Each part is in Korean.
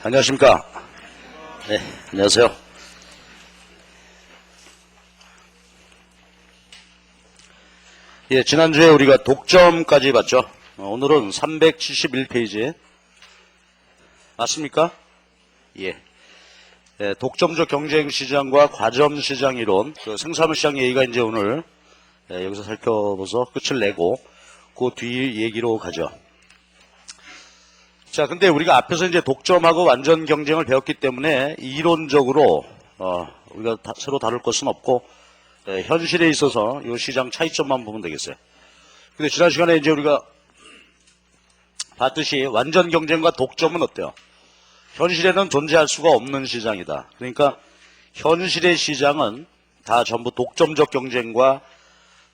안녕하십니까. 네, 안녕하세요. 예, 지난주에 우리가 독점까지 봤죠. 오늘은 371페이지. 맞습니까? 예. 예, 독점적 경쟁시장과 과점시장 이론, 그 생산시장 얘기가 이제 오늘 여기서 살펴봐서 끝을 내고 그 뒤 얘기로 가죠. 자, 근데 우리가 앞에서 이제 독점하고 완전 경쟁을 배웠기 때문에 이론적으로 우리가 새로 다룰 것은 없고 현실에 있어서 이 시장 차이점만 보면 되겠어요. 근데 지난 시간에 이제 우리가 봤듯이 완전 경쟁과 독점은 어때요? 현실에는 존재할 수가 없는 시장이다. 그러니까 현실의 시장은 다 전부 독점적 경쟁과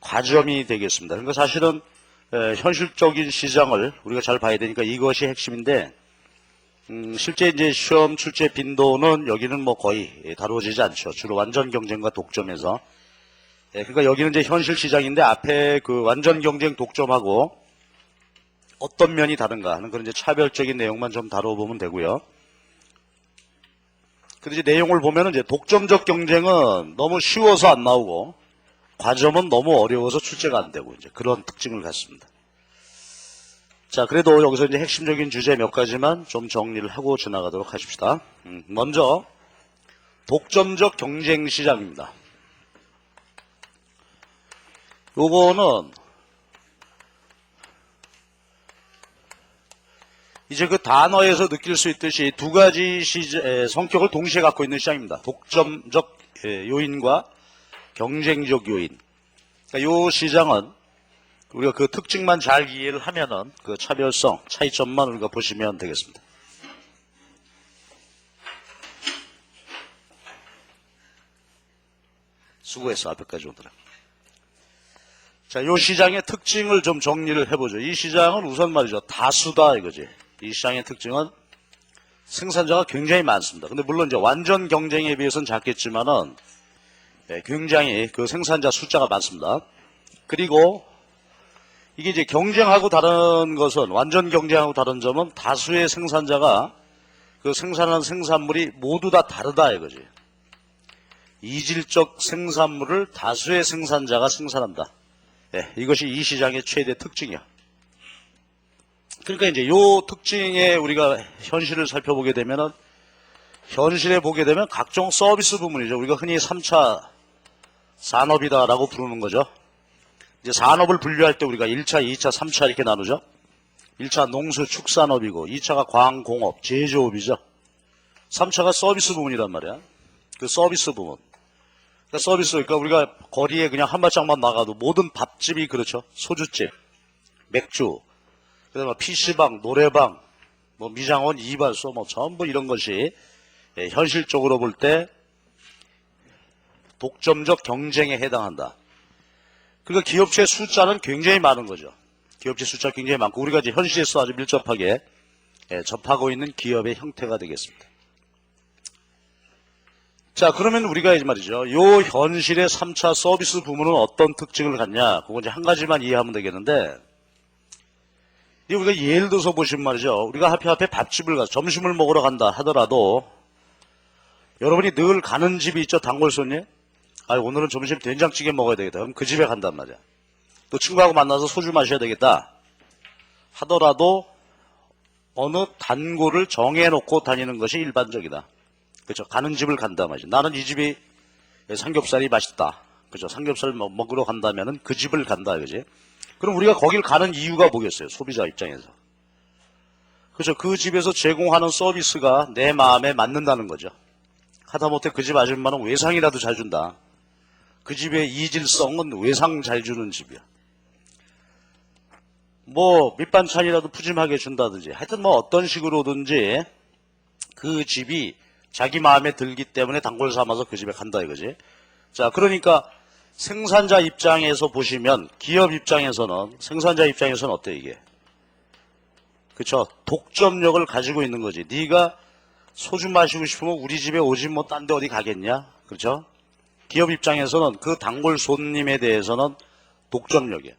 과점이 되겠습니다. 그러니까 사실은 현실적인 시장을 우리가 잘 봐야 되니까 이것이 핵심인데, 실제 이제 시험 출제 빈도는 여기는 뭐 거의 다루어지지 않죠. 주로 완전 경쟁과 독점에서. 그러니까 여기는 이제 현실 시장인데 앞에 그 완전 경쟁 독점하고 어떤 면이 다른가 하는 그런 이제 차별적인 내용만 좀 다뤄보면 되고요. 근데 이제 내용을 보면은 이제 독점적 경쟁은 너무 쉬워서 안 나오고 과점은 너무 어려워서 출제가 안 되고 이제 그런 특징을 갖습니다. 자, 그래도 여기서 이제 핵심적인 주제 몇 가지만 좀 정리를 하고 지나가도록 하십시다. 먼저 독점적 경쟁 시장입니다. 요거는 이제 그 단어에서 느낄 수 있듯이 두 가지 성격을 동시에 갖고 있는 시장입니다. 독점적 요인과 경쟁적 요인. 그러니까 요 시장은 우리가 그 특징만 잘 이해를 하면은 그 차별성, 차이점만 우리가 보시면 되겠습니다. 수고했어, 앞에까지 오더라. 자, 요 시장의 특징을 좀 정리를 해보죠. 이 시장은 우선 말이죠. 다수다 이거지. 이 시장의 특징은 생산자가 굉장히 많습니다. 근데 물론 이제 완전 경쟁에 비해서는 작겠지만은 굉장히 그 생산자 숫자가 많습니다. 그리고 이게 이제 경쟁하고 다른 것은 완전 경쟁하고 다른 점은 다수의 생산자가 그 생산하는 생산물이 모두 다 다르다 이거지. 이질적 생산물을 다수의 생산자가 생산한다. 이것이 이 시장의 최대 특징이야. 그러니까 이제 요 특징에 우리가 현실을 살펴보게 되면은 현실에 보게 되면 각종 서비스 부문이죠. 우리가 흔히 3차 산업이다라고 부르는 거죠. 이제 산업을 분류할 때 우리가 1차, 2차, 3차 이렇게 나누죠. 1차 농수 축산업이고 2차가 광공업, 제조업이죠. 3차가 서비스 부문이란 말이야. 그 서비스 부문. 그러니까 서비스, 그러니까 우리가 거리에 그냥 한 발짝만 나가도 모든 밥집이 그렇죠. 소주집, 맥주, 그다음에 PC방, 노래방, 뭐 미장원, 이발소, 뭐 전부 이런 것이 현실적으로 볼 때 독점적 경쟁에 해당한다. 그러니까 기업체 숫자는 굉장히 많은 거죠. 기업체 숫자 굉장히 많고 우리가 이제 현실에서 아주 밀접하게 접하고 있는 기업의 형태가 되겠습니다. 자, 그러면 우리가 이제 말이죠. 요 현실의 3차 서비스 부문은 어떤 특징을 갖냐? 그건 이제 한 가지만 이해하면 되겠는데, 우리가 예를 들어서 보시면 말이죠. 우리가 앞에 밥집을 가서 점심을 먹으러 간다 하더라도 여러분이 늘 가는 집이 있죠. 단골 손님. 오늘은 점심 된장찌개 먹어야 되겠다. 그럼 그 집에 간단 말이야. 또 친구하고 만나서 소주 마셔야 되겠다 하더라도 어느 단골을 정해놓고 다니는 것이 일반적이다. 그렇죠. 가는 집을 간다 말이죠. 나는 이 집이 삼겹살이 맛있다. 그렇죠. 삼겹살 먹으러 간다면은 그 집을 간다. 그지? 그럼 우리가 거길 가는 이유가 뭐겠어요? 소비자 입장에서. 그렇죠. 그 집에서 제공하는 서비스가 내 마음에 맞는다는 거죠. 하다못해 그 집 아줌마는 외상이라도 잘 준다. 그 집의 이질성은 외상 잘 주는 집이야. 뭐 밑반찬이라도 푸짐하게 준다든지 하여튼 뭐 어떤 식으로든지 그 집이 자기 마음에 들기 때문에 단골 삼아서 그 집에 간다 이거지. 자, 그러니까 생산자 입장에서 보시면 기업 입장에서는 생산자 입장에서는 어때 이게? 그쵸? 독점력을 가지고 있는 거지. 네가 소주 마시고 싶으면 우리 집에 오지 뭐 딴 데 어디 가겠냐? 그렇죠? 기업 입장에서는 그 단골 손님에 대해서는 독점력이야.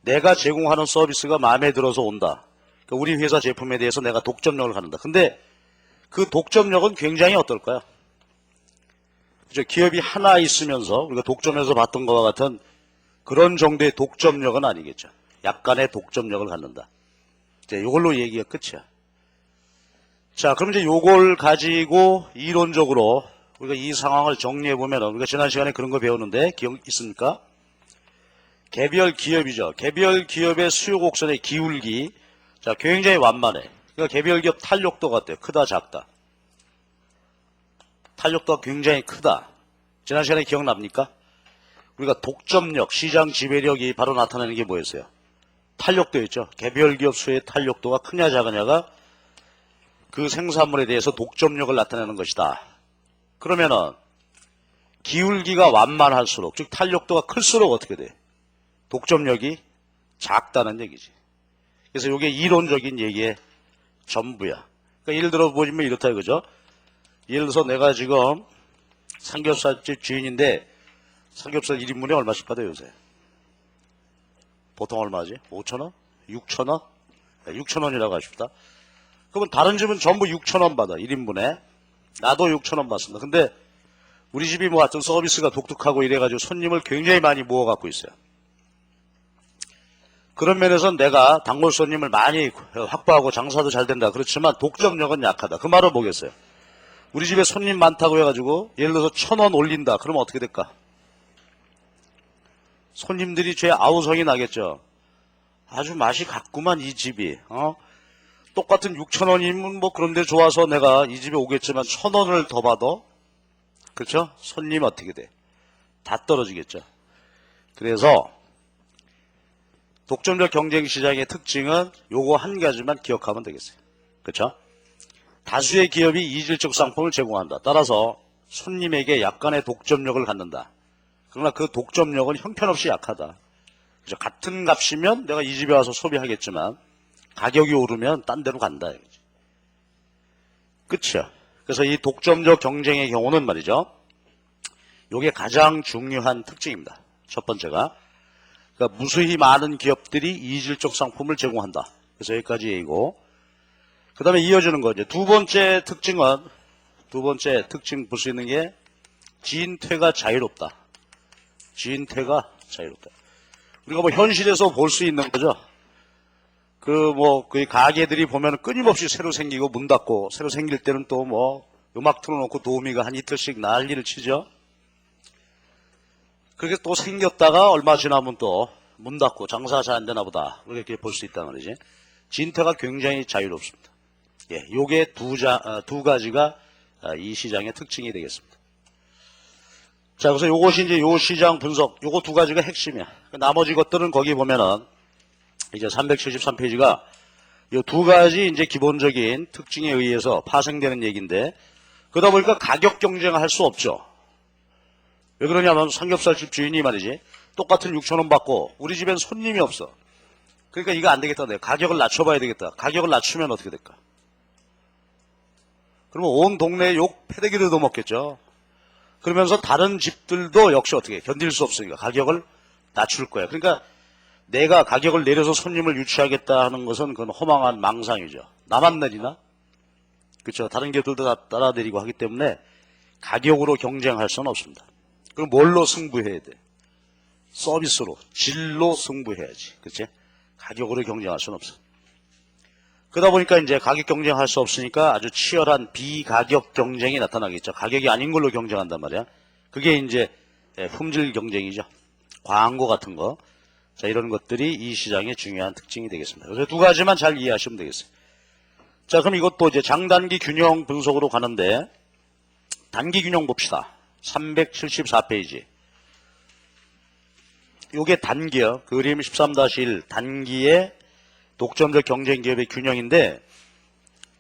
내가 제공하는 서비스가 마음에 들어서 온다. 그러니까 우리 회사 제품에 대해서 내가 독점력을 갖는다. 근데 그 독점력은 굉장히 어떨까요? 그죠? 기업이 하나 있으면서 우리가 독점에서 봤던 것과 같은 그런 정도의 독점력은 아니겠죠. 약간의 독점력을 갖는다. 이제 이걸로 얘기가 끝이야. 자, 그럼 이제 요걸 가지고 이론적으로 우리가 이 상황을 정리해보면 우리가 지난 시간에 그런 거 배웠는데 기억 있습니까? 개별 기업이죠. 개별 기업의 수요 곡선의 기울기. 자, 굉장히 완만해. 그러니까 개별 기업 탄력도가 어때요? 크다, 작다? 탄력도가 굉장히 크다. 지난 시간에 기억납니까? 우리가 독점력, 시장 지배력이 바로 나타나는 게 뭐였어요? 탄력도였죠. 개별 기업 수의 탄력도가 크냐 작으냐가 그 생산물에 대해서 독점력을 나타내는 것이다. 그러면은 기울기가 완만할수록, 즉 탄력도가 클수록 어떻게 돼? 독점력이 작다는 얘기지. 그래서 이게 이론적인 얘기의 전부야. 그러니까 예를 들어 보시면 이렇다 이거죠. 예를 들어서 내가 지금 삼겹살집 주인인데 삼겹살 1인분에 얼마씩 받아요 요새? 보통 얼마지? 5,000원? 6,000원? 6,000원이라고 하십시다. 그러면 다른 집은 전부 6,000원 받아 1인분에. 나도 6,000원 받습니다. 근데 우리 집이 뭐 하여튼 서비스가 독특하고 이래가지고 손님을 굉장히 많이 모아갖고 있어요. 그런 면에서 내가 단골 손님을 많이 확보하고 장사도 잘 된다. 그렇지만 독점력은 약하다. 그 말은 뭐겠어요? 우리 집에 손님 많다고 해가지고 예를 들어서 1,000원 올린다. 그러면 어떻게 될까? 손님들이 죄 아우성이 나겠죠. 아주 맛이 같구만 이 집이. 똑같은 6,000원이면 뭐 그런데 좋아서 내가 이 집에 오겠지만 1,000원을 더 받아. 그렇죠? 손님 어떻게 돼? 다 떨어지겠죠. 그래서 독점적 경쟁시장의 특징은 요거 한 가지만 기억하면 되겠어요. 그렇죠? 다수의 기업이 이질적 상품을 제공한다. 따라서 손님에게 약간의 독점력을 갖는다. 그러나 그 독점력은 형편없이 약하다. 그죠? 같은 값이면 내가 이 집에 와서 소비하겠지만 가격이 오르면 딴 데로 간다. 끝이야. 그래서 이 독점적 경쟁의 경우는 말이죠. 요게 가장 중요한 특징입니다. 첫 번째가 그러니까 무수히 많은 기업들이 이질적 상품을 제공한다. 그래서 여기까지 얘기고 그 다음에 이어지는 거죠. 두 번째 특징 볼 수 있는 게 진퇴가 자유롭다. 진퇴가 자유롭다. 우리가 뭐 현실에서 볼 수 있는 거죠. 그 가게들이 보면 끊임없이 새로 생기고 문 닫고 새로 생길 때는 또 뭐 음악 틀어놓고 도우미가 한 이틀씩 난리를 치죠. 그렇게 또 생겼다가 얼마 지나면 또 문 닫고 장사 잘 안 되나 보다. 이렇게 볼 수 있단 말이지. 진퇴가 굉장히 자유롭습니다. 예, 요게 두 가지가 이 시장의 특징이 되겠습니다. 자, 그래서 요것이 이제 요 시장 분석, 요거 두 가지가 핵심이야. 나머지 것들은 거기 보면은 이제 373페이지가 요 두 가지 이제 기본적인 특징에 의해서 파생되는 얘기인데 그러다 보니까 가격 경쟁을 할 수 없죠. 왜 그러냐면 삼겹살집 주인이 말이지 똑같은 6,000원 받고 우리 집엔 손님이 없어. 그러니까 이거 안 되겠다. 내가 가격을 낮춰봐야 되겠다. 가격을 낮추면 어떻게 될까? 그러면 온 동네에 욕 패대기를 얻어먹겠죠. 그러면서 다른 집들도 역시 어떻게 견딜 수 없으니까 가격을 낮출 거야. 그러니까 내가 가격을 내려서 손님을 유치하겠다 하는 것은 그건 허망한 망상이죠. 나만 내리나? 그렇죠. 다른 기업들도 다 따라 내리고 하기 때문에 가격으로 경쟁할 수는 없습니다. 그럼 뭘로 승부해야 돼? 서비스로, 질로 승부해야지. 그렇지? 가격으로 경쟁할 수는 없어. 그러다 보니까 이제 가격 경쟁할 수 없으니까 아주 치열한 비가격 경쟁이 나타나겠죠. 가격이 아닌 걸로 경쟁한단 말이야. 그게 이제 품질 경쟁이죠. 광고 같은 거. 자, 이런 것들이 이 시장의 중요한 특징이 되겠습니다. 그래서 두 가지만 잘 이해하시면 되겠어요. 자, 그럼 이것도 이제 장단기 균형 분석으로 가는데 단기 균형 봅시다. 374페이지. 요게 단기요. 그림 13-1 단기의 독점적 경쟁 기업의 균형인데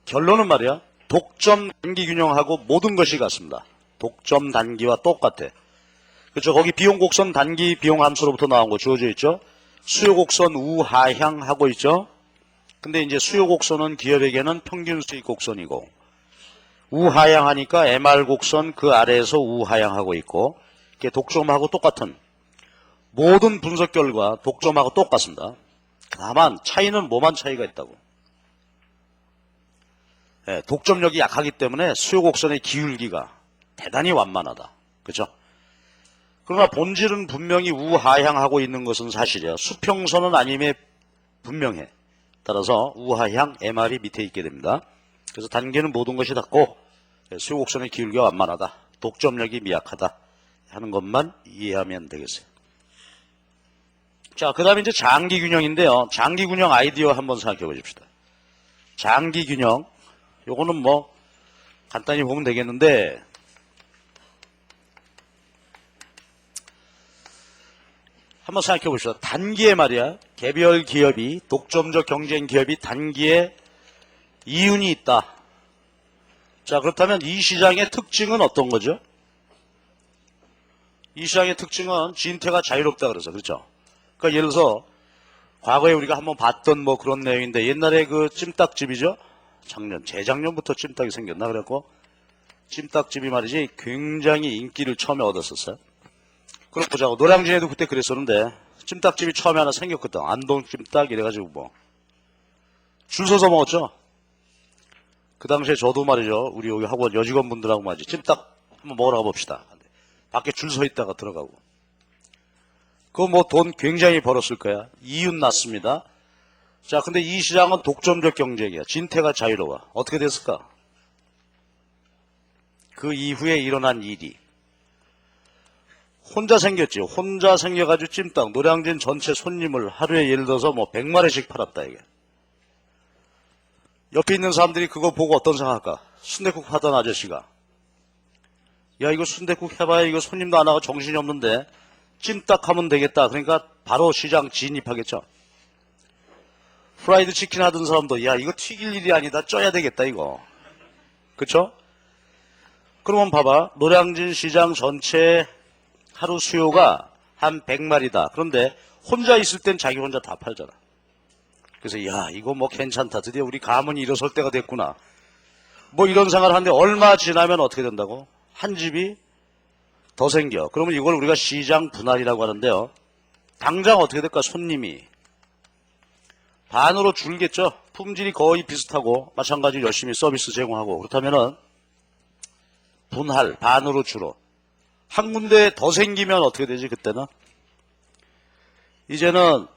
결론은 말이야. 독점 단기 균형하고 모든 것이 같습니다. 독점 단기와 똑같아. 그렇죠. 거기 비용 곡선 단기 비용 함수로부터 나온 거 주어져 있죠. 수요 곡선 우하향 하고 있죠. 근데 이제 수요 곡선은 기업에게는 평균 수익 곡선이고 우하향 하니까 MR 곡선 그 아래에서 우하향 하고 있고 이게 독점하고 똑같은 모든 분석 결과 독점하고 똑같습니다. 다만 차이는 뭐만 차이가 있다고. 예, 독점력이 약하기 때문에 수요 곡선의 기울기가 대단히 완만하다. 그죠? 그러나 본질은 분명히 우하향하고 있는 것은 사실이야. 수평선은 아님에 분명해. 따라서 우하향 MR이 밑에 있게 됩니다. 그래서 단계는 모든 것이 닿고 수요 곡선의 기울기가 완만하다. 독점력이 미약하다. 하는 것만 이해하면 되겠어요. 자, 그 다음에 이제 장기균형인데요. 장기균형 아이디어 한번 생각해 보십시다. 장기균형, 요거는 뭐 간단히 보면 되겠는데, 한번 생각해 보십시다. 단기에 말이야, 개별 기업이, 독점적 경쟁 기업이 단기에 이윤이 있다. 자, 그렇다면 이 시장의 특징은 어떤 거죠? 이 시장의 특징은 진퇴가 자유롭다 그래서, 그렇죠? 그러니까 예를 들어서 과거에 우리가 한번 봤던 뭐 그런 내용인데, 옛날에 그 찜닭집이죠? 재작년부터 찜닭이 생겼나? 그래갖고 찜닭집이 말이지 굉장히 인기를 처음에 얻었었어요. 그럼 보자고. 노량진에도 그때 그랬었는데, 찜닭집이 처음에 하나 생겼거든. 안동찜닭 이래가지고 뭐 줄 서서 먹었죠? 그 당시에 저도 말이죠. 우리 여기 학원 여직원분들하고 말이지 찜닭 한번 먹으러 가봅시다. 밖에 줄 서 있다가 들어가고. 그거 뭐 돈 굉장히 벌었을 거야. 이윤 났습니다. 자, 근데 이 시장은 독점적 경쟁이야. 진퇴가 자유로워. 어떻게 됐을까? 그 이후에 일어난 일이. 혼자 생겼지. 혼자 생겨가지고 찜닭, 노량진 전체 손님을 하루에 예를 들어서 뭐 100마리씩 팔았다, 이게. 옆에 있는 사람들이 그거 보고 어떤 생각할까? 순댓국 하던 아저씨가. 야, 이거 순댓국 해봐야 이거 손님도 안 하고 정신이 없는데 찜닭 하면 되겠다. 그러니까 바로 시장 진입하겠죠. 프라이드 치킨 하던 사람도 야, 이거 튀길 일이 아니다. 쪄야 되겠다, 이거. 그쵸? 그러면 봐봐. 노량진 시장 전체 하루 수요가 한 100마리다. 그런데 혼자 있을 땐 자기 혼자 다 팔잖아. 그래서 야, 이거 뭐 괜찮다. 드디어 우리 가문이 일어설 때가 됐구나. 뭐 이런 생각을 하는데 얼마 지나면 어떻게 된다고? 한 집이 더 생겨. 그러면 이걸 우리가 시장 분할이라고 하는데요. 당장 어떻게 될까? 손님이 반으로 줄겠죠. 품질이 거의 비슷하고 마찬가지로 열심히 서비스 제공하고. 그렇다면은 분할, 반으로 줄어. 한 군데 더 생기면 어떻게 되지? 그때는 이제는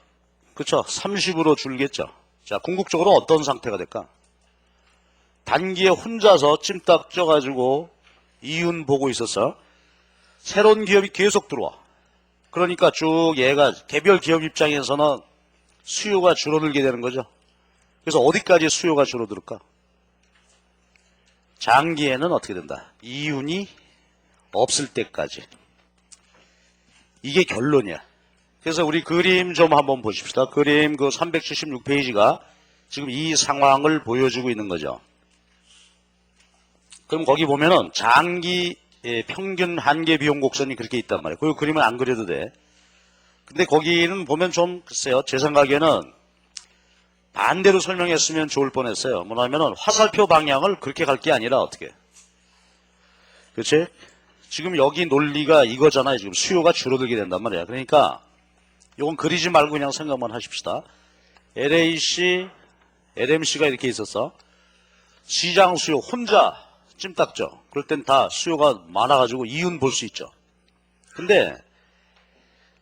그쵸, 30으로 줄겠죠. 자, 궁극적으로 어떤 상태가 될까? 단기에 혼자서 찜닭 쪄가지고 이윤 보고 있었어. 새로운 기업이 계속 들어와. 그러니까 쭉 얘가 개별 기업 입장에서는 수요가 줄어들게 되는 거죠. 그래서 어디까지 수요가 줄어들까? 장기에는 어떻게 된다? 이윤이 없을 때까지. 이게 결론이야. 그래서 우리 그림 좀 한번 보십시다. 그림 그 376페이지가 지금 이 상황을 보여주고 있는 거죠. 그럼 거기 보면은 장기 평균 한계 비용 곡선이 그렇게 있단 말이에요. 그 그림은 안 그려도 돼. 근데 거기는 보면 좀 글쎄요. 제 생각에는 반대로 설명했으면 좋을 뻔했어요. 뭐냐면은 화살표 방향을 그렇게 갈 게 아니라 어떻게. 그렇지? 지금 여기 논리가 이거잖아요. 지금 수요가 줄어들게 된단 말이야. 그러니까 이건 그리지 말고 그냥 생각만 하십시다. LAC, LMC가 이렇게 있었어. 시장 수요 혼자 찜닭죠. 그럴 땐 다 수요가 많아가지고 이윤 볼 수 있죠. 근데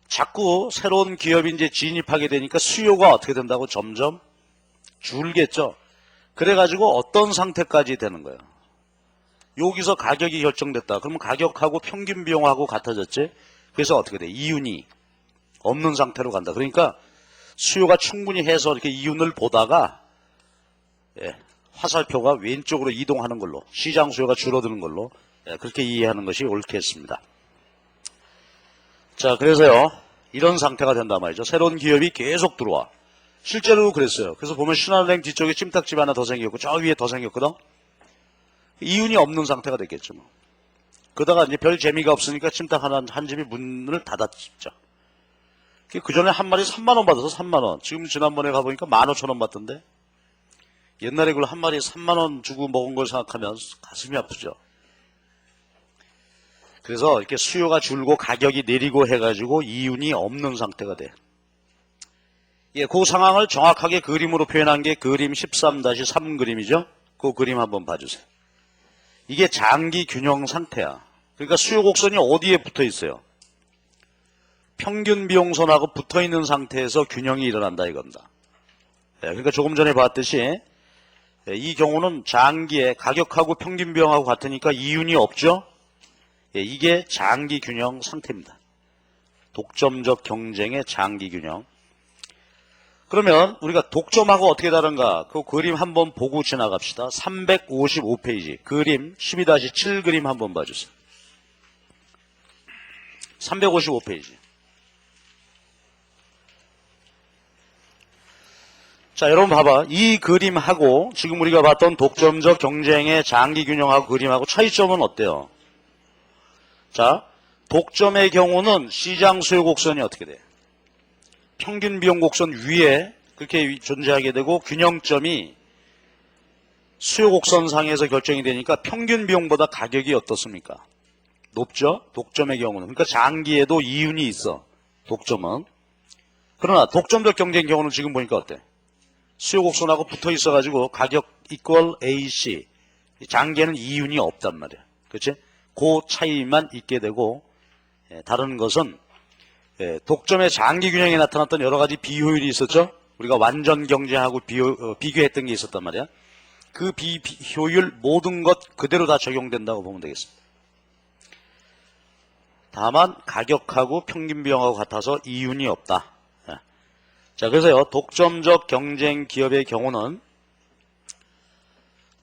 자꾸 새로운 기업이 이제 진입하게 되니까 수요가 어떻게 된다고 점점 줄겠죠. 그래가지고 어떤 상태까지 되는 거예요. 여기서 가격이 결정됐다. 그러면 가격하고 평균 비용하고 같아졌지. 그래서 어떻게 돼? 이윤이 없는 상태로 간다. 그러니까 수요가 충분히 해서 이렇게 이윤을 보다가 화살표가 왼쪽으로 이동하는 걸로 시장 수요가 줄어드는 걸로 그렇게 이해하는 것이 옳겠습니다. 자, 그래서요. 이런 상태가 된단 말이죠. 새로운 기업이 계속 들어와. 실제로 그랬어요. 그래서 보면 신한은행 뒤쪽에 찜닭집 하나 더 생겼고 저 위에 더 생겼거든. 이윤이 없는 상태가 됐겠죠. 뭐. 그러다가 이제 별 재미가 없으니까 찜닭 한 집이 문을 닫았죠. 그 전에 한 마리 3만 원 받아서 3만 원. 지금 지난번에 가보니까 15,000원 받던데. 옛날에 그걸 한 마리 3만 원 주고 먹은 걸 생각하면 가슴이 아프죠. 그래서 이렇게 수요가 줄고 가격이 내리고 해가지고 이윤이 없는 상태가 돼. 예, 그 상황을 정확하게 그림으로 표현한 게 그림 13-3 그림이죠. 그 그림 한번 봐주세요. 이게 장기 균형 상태야. 그러니까 수요 곡선이 어디에 붙어 있어요? 평균 비용선하고 붙어 있는 상태에서 균형이 일어난다 이겁니다. 그러니까 조금 전에 봤듯이 이 경우는 장기에 가격하고 평균 비용하고 같으니까 이윤이 없죠? 이게 장기 균형 상태입니다. 독점적 경쟁의 장기 균형. 그러면 우리가 독점하고 어떻게 다른가? 그 그림 한번 보고 지나갑시다. 355페이지 그림 12-7 그림 한번 봐주세요. 355페이지. 자, 여러분 봐봐. 이 그림하고 지금 우리가 봤던 독점적 경쟁의 장기 균형하고 그림하고 차이점은 어때요? 자, 독점의 경우는 시장 수요 곡선이 어떻게 돼? 평균 비용 곡선 위에 그렇게 존재하게 되고 균형점이 수요 곡선상에서 결정이 되니까 평균 비용보다 가격이 어떻습니까? 높죠? 독점의 경우는. 그러니까 장기에도 이윤이 있어. 독점은. 그러나 독점적 경쟁 경우는 지금 보니까 어때? 수요 곡선하고 붙어 있어가지고 가격 이퀄 AC. 장기에는 이윤이 없단 말이야. 그렇지? 그 차이만 있게 되고 다른 것은 독점의 장기 균형에 나타났던 여러 가지 비효율이 있었죠? 우리가 완전 경쟁하고 비교했던 게 있었단 말이야. 그 비효율 모든 것 그대로 다 적용된다고 보면 되겠습니다. 다만 가격하고 평균 비용하고 같아서 이윤이 없다. 자, 그래서요, 독점적 경쟁 기업의 경우는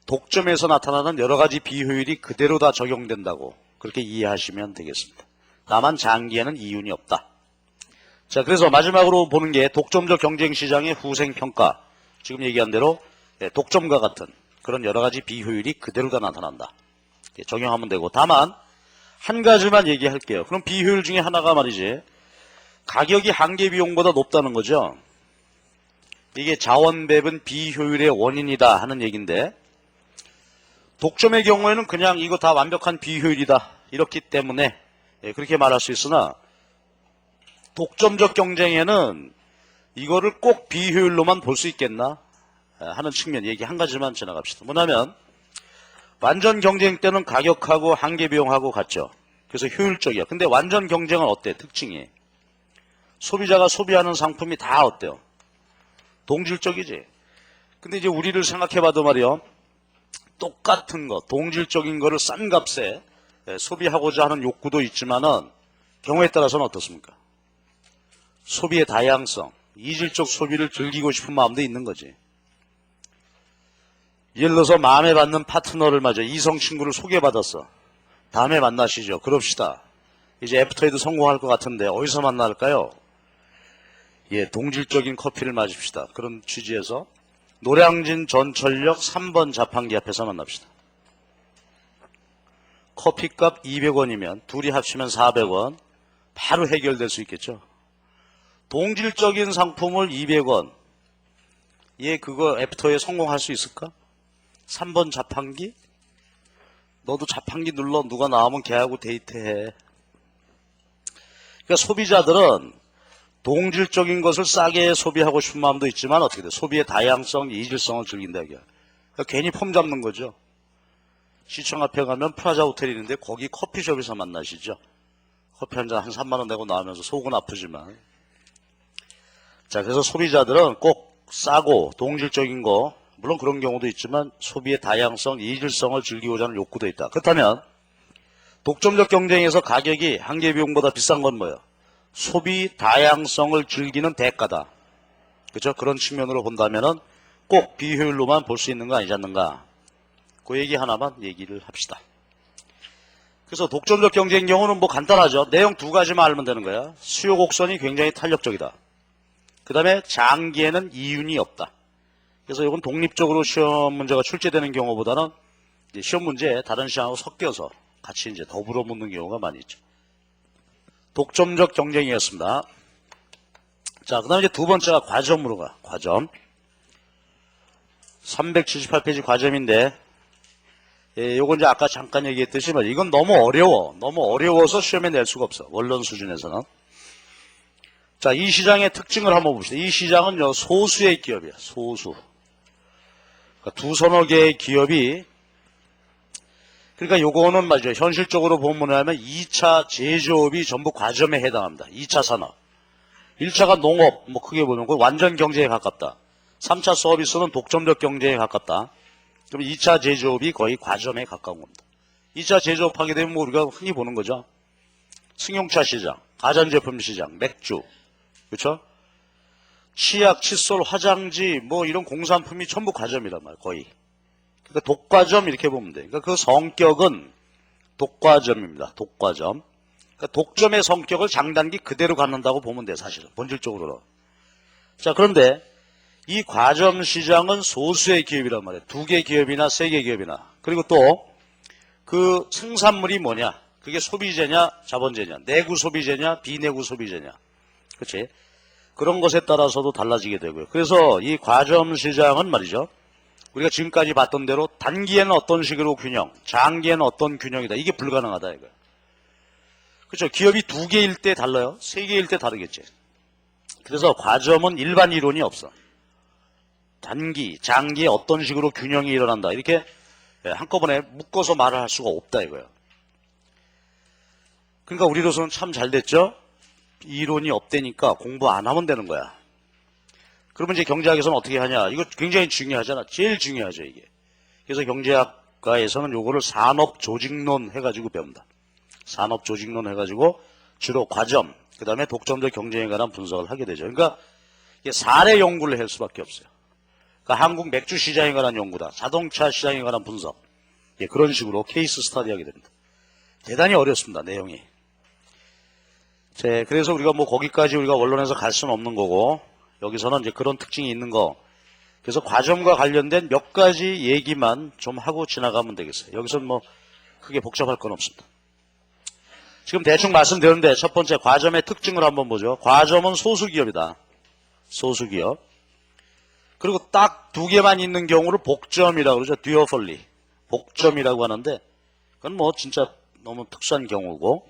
독점에서 나타나는 여러 가지 비효율이 그대로 다 적용된다고 그렇게 이해하시면 되겠습니다. 다만 장기에는 이윤이 없다. 자, 그래서 마지막으로 보는 게 독점적 경쟁 시장의 후생평가. 지금 얘기한 대로 독점과 같은 그런 여러 가지 비효율이 그대로 다 나타난다. 적용하면 되고, 다만 한 가지만 얘기할게요. 그럼 비효율 중에 하나가 말이지, 가격이 한계 비용보다 높다는 거죠. 이게 자원 배분 비효율의 원인이다 하는 얘기인데, 독점의 경우에는 그냥 이거 다 완벽한 비효율이다 이렇기 때문에 그렇게 말할 수 있으나, 독점적 경쟁에는 이거를 꼭 비효율로만 볼 수 있겠나 하는 측면 얘기 한 가지만 지나갑시다. 뭐냐면 완전 경쟁 때는 가격하고 한계 비용하고 같죠. 그래서 효율적이야. 근데 완전 경쟁은 어때? 특징이 소비자가 소비하는 상품이 다 어때요? 동질적이지. 근데 이제 우리를 생각해봐도 말이요, 똑같은 거, 동질적인 거를 싼 값에 소비하고자 하는 욕구도 있지만은 경우에 따라서는 어떻습니까? 소비의 다양성, 이질적 소비를 즐기고 싶은 마음도 있는 거지. 예를 들어서 마음에 받는 파트너를 맞아 이성 친구를 소개받았어. 다음에 만나시죠. 그럽시다. 이제 애프터에도 성공할 것 같은데 어디서 만날까요? 동질적인 커피를 마십시다. 그런 취지에서 노량진 전철역 3번 자판기 앞에서 만납시다. 커피값 200원이면 둘이 합치면 400원. 바로 해결될 수 있겠죠. 동질적인 상품을 200원. 그거 애프터에 성공할 수 있을까? 3번 자판기? 너도 자판기 눌러. 누가 나오면 걔하고 데이트해. 그러니까 소비자들은 동질적인 것을 싸게 소비하고 싶은 마음도 있지만 어떻게 돼? 소비의 다양성, 이질성을 즐긴다 이게. 그러니까 괜히 폼 잡는 거죠. 시청 앞에 가면 프라자 호텔이 있는데 거기 커피숍에서 만나시죠. 커피 한 잔 한 3만 원 내고 나오면서 속은 아프지만. 자, 그래서 소비자들은 꼭 싸고 동질적인 거, 물론 그런 경우도 있지만 소비의 다양성, 이질성을 즐기고자 하는 욕구도 있다. 그렇다면 독점적 경쟁에서 가격이 한계 비용보다 비싼 건 뭐예요? 소비 다양성을 즐기는 대가다. 그렇죠? 그런 측면으로 본다면은 꼭 비효율로만 볼 수 있는 거 아니지 않는가? 그 얘기 하나만 얘기를 합시다. 그래서 독점적 경쟁 경우는 뭐 간단하죠. 내용 두 가지만 알면 되는 거야. 수요 곡선이 굉장히 탄력적이다. 그 다음에 장기에는 이윤이 없다. 그래서 이건 독립적으로 시험 문제가 출제되는 경우보다는 시험 문제에 다른 시험하고 섞여서 같이 이제 더불어 묻는 경우가 많이 있죠. 독점적 경쟁이었습니다. 자, 그 다음에 이제 두 번째가 과점으로 가. 과점. 378페이지 과점인데, 요건 이제 아까 잠깐 얘기했듯이 이건 너무 어려워. 너무 어려워서 시험에 낼 수가 없어. 원론 수준에서는. 자, 이 시장의 특징을 한번 봅시다. 이 시장은 소수의 기업이야. 소수. 그러니까 두 서너 개의 기업이, 그러니까 요거는 맞죠. 현실적으로 보면 뭐냐면 2차 제조업이 전부 과점에 해당합니다. 2차 산업. 1차가 농업, 뭐 크게 보면 그 완전 경제에 가깝다. 3차 서비스는 독점적 경제에 가깝다. 그럼 2차 제조업이 거의 과점에 가까운 겁니다. 2차 제조업 하게 되면 뭐 우리가 흔히 보는 거죠. 승용차 시장, 가전제품 시장, 맥주, 그렇죠? 치약, 칫솔, 화장지, 뭐 이런 공산품이 전부 과점이란 말이에요. 거의. 그러니까 독과점 이렇게 보면 돼요. 그러니까 그 성격은 독과점입니다. 독과점. 그러니까 독점의 성격을 장단기 그대로 갖는다고 보면 돼요. 사실은 본질적으로는. 자, 그런데 이 과점 시장은 소수의 기업이란 말이에요. 2개 기업이나 3개 기업이나. 그리고 또 그 생산물이 뭐냐. 그게 소비재냐 자본재냐. 내구 소비재냐 비내구 소비재냐. 그렇지? 그런 것에 따라서도 달라지게 되고요. 그래서 이 과점 시장은 말이죠. 우리가 지금까지 봤던 대로 단기에는 어떤 식으로 균형, 장기에는 어떤 균형이다. 이게 불가능하다 이거예요. 그렇죠? 기업이 2개일 때 달라요. 3개일 때 다르겠지. 그래서 과점은 일반 이론이 없어. 단기, 장기에 어떤 식으로 균형이 일어난다. 이렇게 한꺼번에 묶어서 말을 할 수가 없다 이거예요. 그러니까 우리로서는 참 잘 됐죠? 이론이 없다니까 공부 안 하면 되는 거야. 그러면 이제 경제학에서는 어떻게 하냐? 이거 굉장히 중요하잖아. 제일 중요하죠, 이게. 그래서 경제학과에서는 요거를 산업조직론 해가지고 배운다. 산업조직론 해가지고 주로 과점, 그 다음에 독점적 경쟁에 관한 분석을 하게 되죠. 그러니까 이게 사례 연구를 할 수밖에 없어요. 그러니까 한국 맥주 시장에 관한 연구다. 자동차 시장에 관한 분석. 예, 그런 식으로 케이스 스터디 하게 됩니다. 대단히 어렵습니다, 내용이. 그래서 우리가 뭐 거기까지 우리가 원론에서 갈 수는 없는 거고, 여기서는 이제 그런 특징이 있는 거. 그래서 과점과 관련된 몇 가지 얘기만 좀 하고 지나가면 되겠어요. 여기서는 뭐 크게 복잡할 건 없습니다. 지금 대충 말씀드렸는데 첫 번째 과점의 특징을 한번 보죠. 과점은 소수기업이다. 소수기업. 그리고 딱 2개만 있는 경우를 복점이라고 그러죠. 듀오폴리. 복점이라고 하는데 그건 뭐 진짜 너무 특수한 경우고,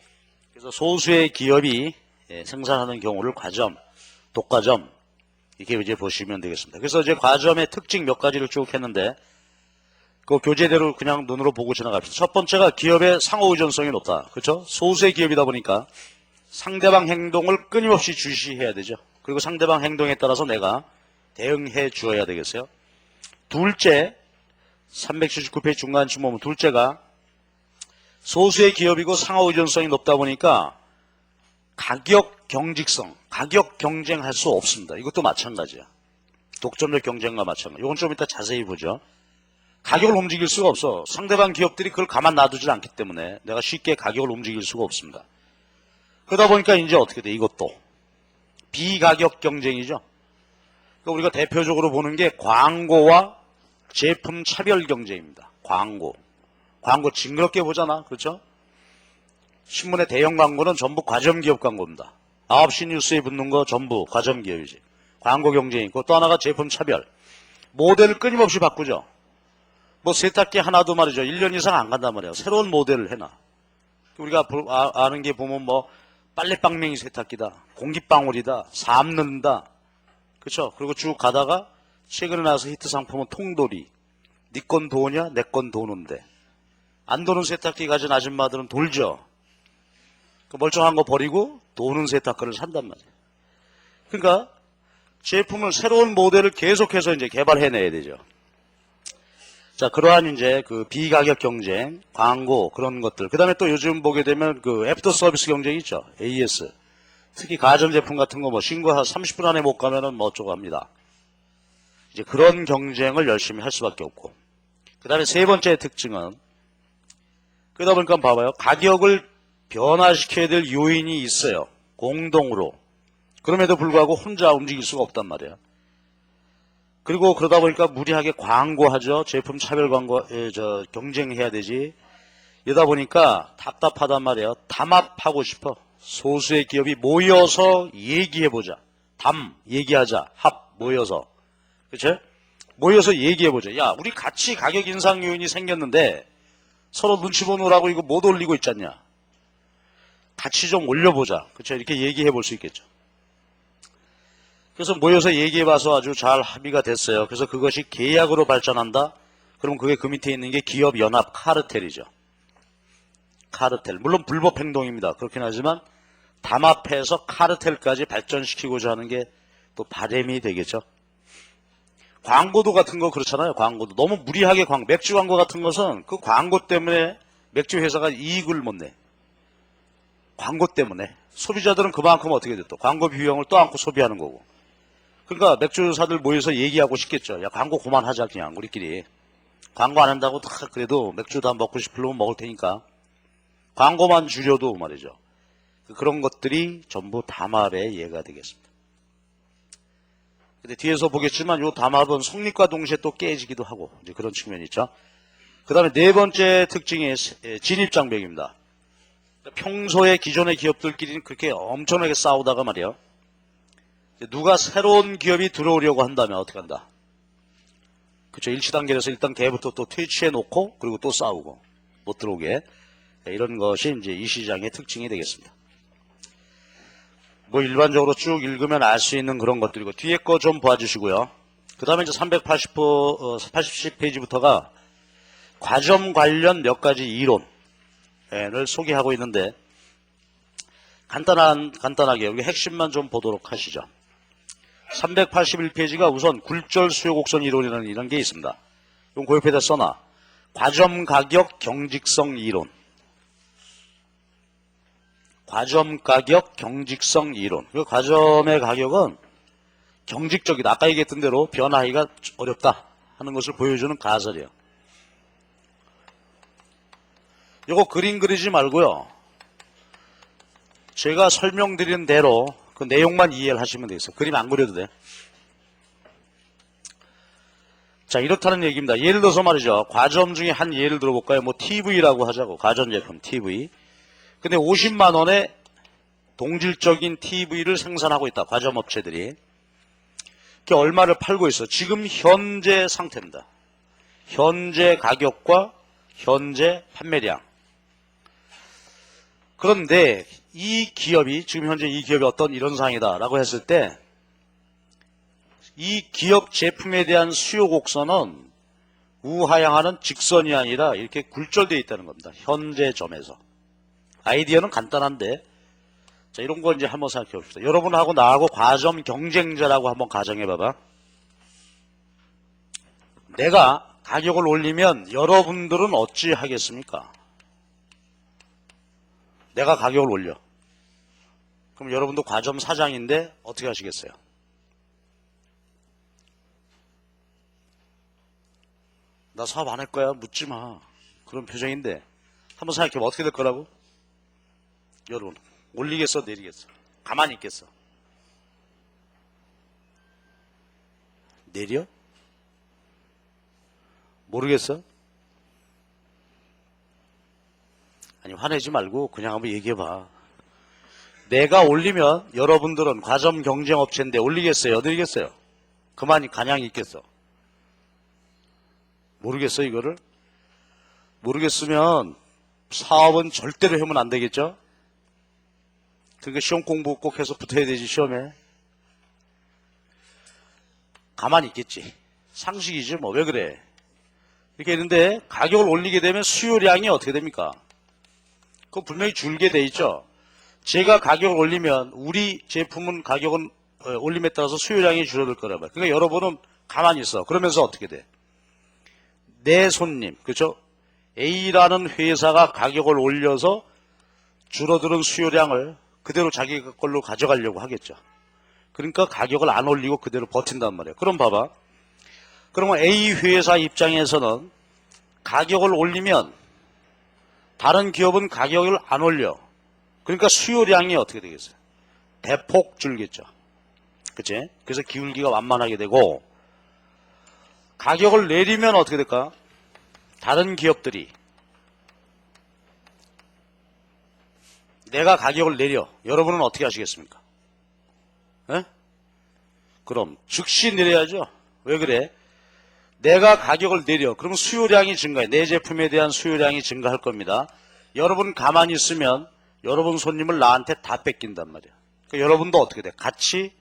그래서 소수의 기업이 생산하는 경우를 과점, 독과점 이렇게 이제 보시면 되겠습니다. 그래서 이제 과점의 특징 몇 가지를 쭉 했는데 그 교재대로 그냥 눈으로 보고 지나갑시다. 첫 번째가 기업의 상호 의존성이 높다. 그렇죠? 소수의 기업이다 보니까 상대방 행동을 끊임없이 주시해야 되죠. 그리고 상대방 행동에 따라서 내가 대응해 주어야 되겠어요. 둘째, 379페이지 중간쯤 보면 둘째가 소수의 기업이고 상호 의존성이 높다 보니까 가격 경직성, 가격 경쟁할 수 없습니다. 이것도 마찬가지야. 독점적 경쟁과 마찬가지. 이건 좀 이따 자세히 보죠. 가격을 움직일 수가 없어. 상대방 기업들이 그걸 가만 놔두질 않기 때문에 내가 쉽게 가격을 움직일 수가 없습니다. 그러다 보니까 이제 어떻게 돼? 이것도 비가격 경쟁이죠. 그러니까 우리가 대표적으로 보는 게 광고와 제품 차별 경쟁입니다. 광고 징그럽게 보잖아. 그렇죠? 신문의 대형 광고는 전부 과점기업 광고입니다. 9시 뉴스에 붙는 거 전부 과점기업이지. 광고 경쟁이 있고, 또 하나가 제품 차별. 모델을 끊임없이 바꾸죠. 뭐 세탁기 하나도 말이죠. 1년 이상 안 간단 말이에요. 새로운 모델을 해놔. 우리가 아는 게 보면 뭐 빨래방맹이 세탁기다, 공기방울이다, 삶는다. 그렇죠? 그리고 쭉 가다가 최근에 나와서 히트 상품은 통돌이. 네 건 도냐 내 건 도는데. 안 도는 세탁기 가진 아줌마들은 돌죠. 그 멀쩡한 거 버리고 도는 세탁기를 산단 말이에요. 그러니까 제품을 새로운 모델을 계속해서 이제 개발해내야 되죠. 자, 그러한 이제 그 비가격 경쟁, 광고 그런 것들. 그 다음에 또 요즘 보게 되면 그 애프터 서비스 경쟁이 있죠. AS. 특히 가전제품 같은 거 뭐 신고 한 30분 안에 못 가면은 뭐 어쩌고 합니다. 이제 그런 경쟁을 열심히 할 수밖에 없고. 그 다음에 세 번째 특징은, 그러다 보니까 봐봐요. 가격을 변화시켜야 될 요인이 있어요. 공동으로. 그럼에도 불구하고 혼자 움직일 수가 없단 말이에요. 그리고 그러다 보니까 무리하게 광고하죠. 제품 차별 광고, 경쟁해야 되지. 이러다 보니까 답답하단 말이에요. 담합하고 싶어. 소수의 기업이 모여서 얘기해보자. 얘기하자. 모여서. 그치? 모여서 얘기해보자. 야, 우리 같이 가격 인상 요인이 생겼는데 서로 눈치 보느라고 이거 못 올리고 있잖냐. 같이 좀 올려보자. 그쵸? 이렇게 얘기해 볼 수 있겠죠. 그래서 모여서 얘기해봐서 아주 잘 합의가 됐어요. 그래서 그것이 계약으로 발전한다? 그럼 그게 그 밑에 있는 게 기업연합 카르텔이죠. 카르텔. 물론 불법 행동입니다. 그렇긴 하지만 담합해서 카르텔까지 발전시키고자 하는 게 또 바램이 되겠죠. 광고도 같은 거 그렇잖아요. 광고도. 너무 무리하게 맥주 광고 같은 것은 그 광고 때문에 맥주 회사가 이익을 못 내. 광고 때문에. 소비자들은 그만큼 어떻게 됐다. 광고 비용을 또 안고 소비하는 거고. 그러니까 맥주사들 모여서 얘기하고 싶겠죠. 야, 광고 그만하자, 그냥, 우리끼리. 광고 안 한다고 다 그래도 맥주 다 먹고 싶으면 먹을 테니까. 광고만 줄여도 말이죠. 그런 것들이 전부 담합의 예가 되겠습니다. 근데 뒤에서 보겠지만 이 담합은 성립과 동시에 또 깨지기도 하고 이제 그런 측면이 있죠. 그 다음에 네 번째 특징이 진입장벽입니다. 평소에 기존의 기업들끼리는 그렇게 엄청나게 싸우다가 말이에요. 누가 새로운 기업이 들어오려고 한다면 어떻게 한다? 그렇죠. 일치단계에서 일단 걔부터 또 퇴치해 놓고 그리고 또 싸우고 못 들어오게. 이런 것이 이제 이 시장의 특징이 되겠습니다. 뭐 일반적으로 쭉 읽으면 알 수 있는 그런 것들이고 뒤에 거 좀 봐주시고요. 그 다음에 이제 380페이지부터가 과점 관련 몇 가지 이론을 소개하고 있는데 간단하게 여기 핵심만 좀 보도록 하시죠. 381페이지가 우선 굴절 수요곡선 이론이라는 이런 게 있습니다. 이건 고역에다 써놔. 과점 가격 경직성 이론. 과점 가격 경직성 이론. 그 과점의 가격은 경직적이다. 아까 얘기했던 대로 변화하기가 어렵다 하는 것을 보여주는 가설이에요. 이거 그림 그리지 말고요. 제가 설명드린 대로 그 내용만 이해를 하시면 되겠어요. 그림 안 그려도 돼. 자, 이렇다는 얘기입니다. 예를 들어서 말이죠. 과점 중에 한 예를 들어볼까요? 뭐 TV라고 하자고. 가전제품 TV. 근데 50만 원에 동질적인 TV를 생산하고 있다. 과점업체들이. 그게 얼마를 팔고 있어? 지금 현재 상태입니다. 현재 가격과 현재 판매량. 그런데 이 기업이 지금 현재 이 기업이 어떤 이런 상황이다라고 했을 때 이 기업 제품에 대한 수요 곡선은 우하향하는 직선이 아니라 이렇게 굴절되어 있다는 겁니다. 현재 점에서. 아이디어는 간단한데 자, 이런 거 이제 한번 생각해 봅시다. 여러분하고 나하고 과점 경쟁자라고 한번 가정해 봐봐. 내가 가격을 올리면 여러분들은 어찌 하겠습니까? 내가 가격을 올려. 그럼 여러분도 과점 사장인데 어떻게 하시겠어요? 나 사업 안 할 거야. 묻지 마. 그런 표정인데 한번 생각해 봐. 어떻게 될 거라고? 여러분 올리겠어 내리겠어? 가만히 있겠어? 내려? 모르겠어? 아니 화내지 말고 그냥 한번 얘기해봐. 내가 올리면 여러분들은 과점 경쟁업체인데 올리겠어요? 내리겠어요? 그만이 가냥이 있겠어? 모르겠어 이거를? 모르겠으면 사업은 절대로 하면 안 되겠죠? 그러니까 시험 공부 꼭 해서 붙어야 되지 시험에. 가만히 있겠지. 상식이지 뭐. 왜 그래? 이렇게 했는데 가격을 올리게 되면 수요량이 어떻게 됩니까? 그거 분명히 줄게 돼 있죠. 제가 가격을 올리면 우리 제품은 가격은 올림에 따라서 수요량이 줄어들 거란 말이에요. 그러니까 여러분은 가만히 있어. 그러면서 어떻게 돼? 내 손님, 그렇죠? A라는 회사가 가격을 올려서 줄어드는 수요량을 그대로 자기 걸로 가져가려고 하겠죠. 그러니까 가격을 안 올리고 그대로 버틴단 말이에요. 그럼 봐봐. 그러면 A 회사 입장에서는 가격을 올리면 다른 기업은 가격을 안 올려. 그러니까 수요량이 어떻게 되겠어요? 대폭 줄겠죠. 그치? 그래서 기울기가 완만하게 되고 가격을 내리면 어떻게 될까? 다른 기업들이 내가 가격을 내려. 여러분은 어떻게 하시겠습니까? 에? 그럼 즉시 내려야죠. 왜 그래? 내가 가격을 내려. 그러면 수요량이 증가해. 내 제품에 대한 수요량이 증가할 겁니다. 여러분 가만히 있으면 여러분 손님을 나한테 다 뺏긴단 말이야. 그러니까 여러분도 어떻게 돼? 같이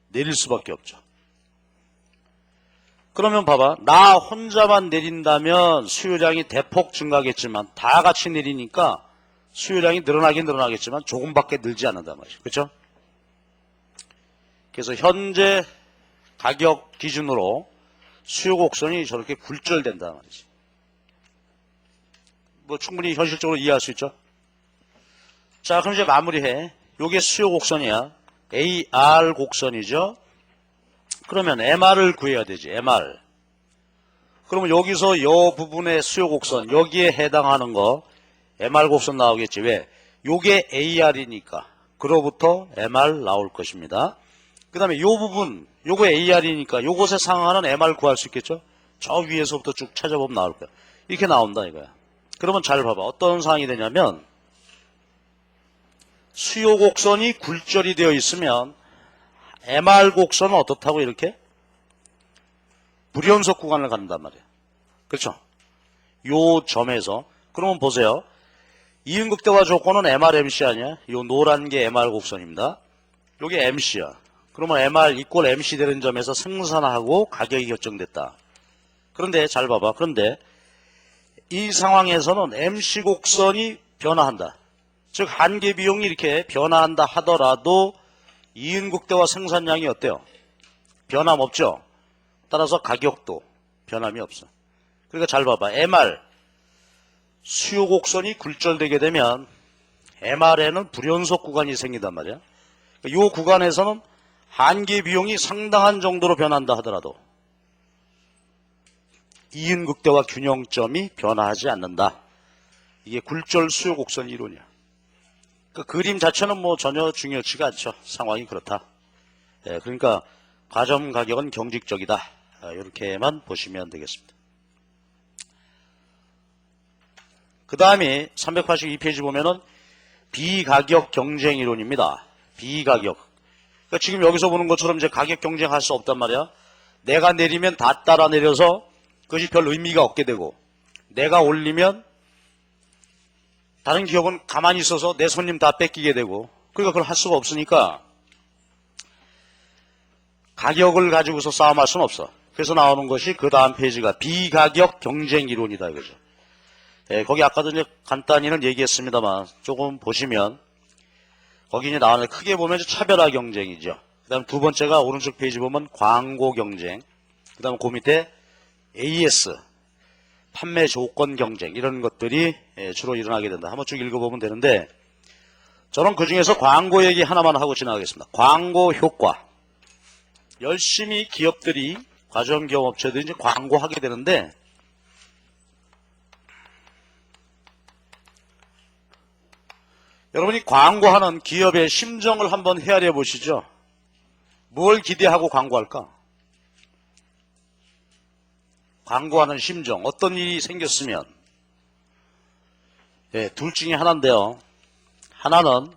내릴 수밖에 없죠. 그러면 봐봐. 나 혼자만 내린다면 수요량이 대폭 증가하겠지만 다 같이 내리니까 수요량이 늘어나긴 늘어나겠지만 조금밖에 늘지 않는단 말이죠. 그렇죠? 그래서 현재 가격 기준으로 수요 곡선이 저렇게 굴절된단 말이지. 뭐 충분히 현실적으로 이해할 수 있죠? 자, 그럼 이제 마무리해. 요게 수요 곡선이야. AR 곡선이죠? 그러면 MR을 구해야 되지. MR. 그러면 여기서 요 부분의 수요 곡선, 여기에 해당하는 거 MR 곡선 나오겠지. 왜? 요게 AR이니까. 그로부터 MR 나올 것입니다. 그 다음에 요 부분, 요거 AR이니까 요것에 상응하는 MR 구할 수 있겠죠? 저 위에서부터 쭉 찾아보면 나올 거야. 이렇게 나온다 이거야. 그러면 잘 봐봐. 어떤 상황이 되냐면 수요 곡선이 굴절이 되어 있으면 MR 곡선은 어떻다고 이렇게? 불연속 구간을 갖는단 말이야. 그렇죠? 요 점에서 그러면 보세요. 이음극대화 조건은 MRMC 아니야? 요 노란 게 MR 곡선입니다. 요게 MC야. 그러면 MR 이꼴 MC 되는 점에서 생산하고 가격이 결정됐다. 그런데 잘 봐봐. 그런데 이 상황에서는 MC 곡선이 변화한다. 즉 한계 비용이 이렇게 변화한다 하더라도 이음극대화 생산량이 어때요? 변함 없죠? 따라서 가격도 변함이 없어. 그러니까 잘 봐봐. MR 수요 곡선이 굴절되게 되면 MR에는 불연속 구간이 생긴단 말이야. 이 구간에서는 한계 비용이 상당한 정도로 변한다 하더라도 이음극대화 균형점이 변화하지 않는다. 이게 굴절 수요 곡선 이론이야. 그 그림 자체는 뭐 전혀 중요치가 않죠. 상황이 그렇다. 예, 그러니까 과점 가격은 경직적이다. 이렇게만 보시면 되겠습니다. 그 다음에 382페이지 보면은 비가격 경쟁 이론입니다. 비가격. 그러니까 지금 여기서 보는 것처럼 이제 가격 경쟁할 수 없단 말이야. 내가 내리면 다 따라 내려서 그것이 별 의미가 없게 되고 내가 올리면 다른 기업은 가만히 있어서 내 손님 다 뺏기게 되고 그러니까 그걸 할 수가 없으니까 가격을 가지고서 싸움할 수는 없어. 그래서 나오는 것이 그 다음 페이지가 비가격 경쟁 이론이다 이거죠. 예, 거기 아까도 이제 간단히는 얘기했습니다만 조금 보시면 거기 이제 나오는 크게 보면 차별화 경쟁이죠. 그 다음 두 번째가 오른쪽 페이지 보면 광고 경쟁. 그 다음 그 밑에 AS 판매 조건 경쟁 이런 것들이 주로 일어나게 된다. 한번 쭉 읽어보면 되는데 저는 그 중에서 광고 얘기 하나만 하고 지나가겠습니다. 광고 효과. 열심히 기업들이 과정기업 업체들이 이제 광고하게 되는데 여러분이 광고하는 기업의 심정을 한번 헤아려 보시죠. 뭘 기대하고 광고할까? 광고하는 심정, 어떤 일이 생겼으면 둘 중에 하나인데요. 하나는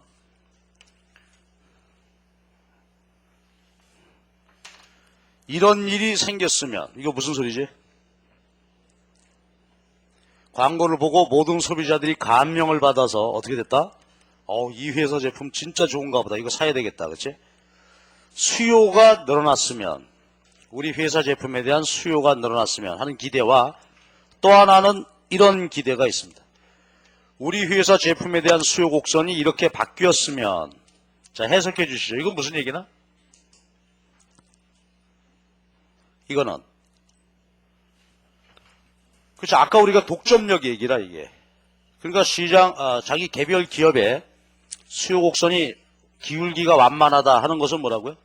이런 일이 생겼으면 이거 무슨 소리지? 광고를 보고 모든 소비자들이 감명을 받아서 어떻게 됐다? 이 회사 제품 진짜 좋은가 보다. 이거 사야 되겠다. 그치? 수요가 늘어났으면 우리 회사 제품에 대한 수요가 늘어났으면 하는 기대와 또 하나는 이런 기대가 있습니다. 우리 회사 제품에 대한 수요 곡선이 이렇게 바뀌었으면 자 해석해 주시죠. 이건 무슨 얘기나? 이거는 그렇죠. 아까 우리가 독점력 얘기라 이게. 그러니까 시장 자기 개별 기업의 수요 곡선이 기울기가 완만하다 하는 것은 뭐라고요?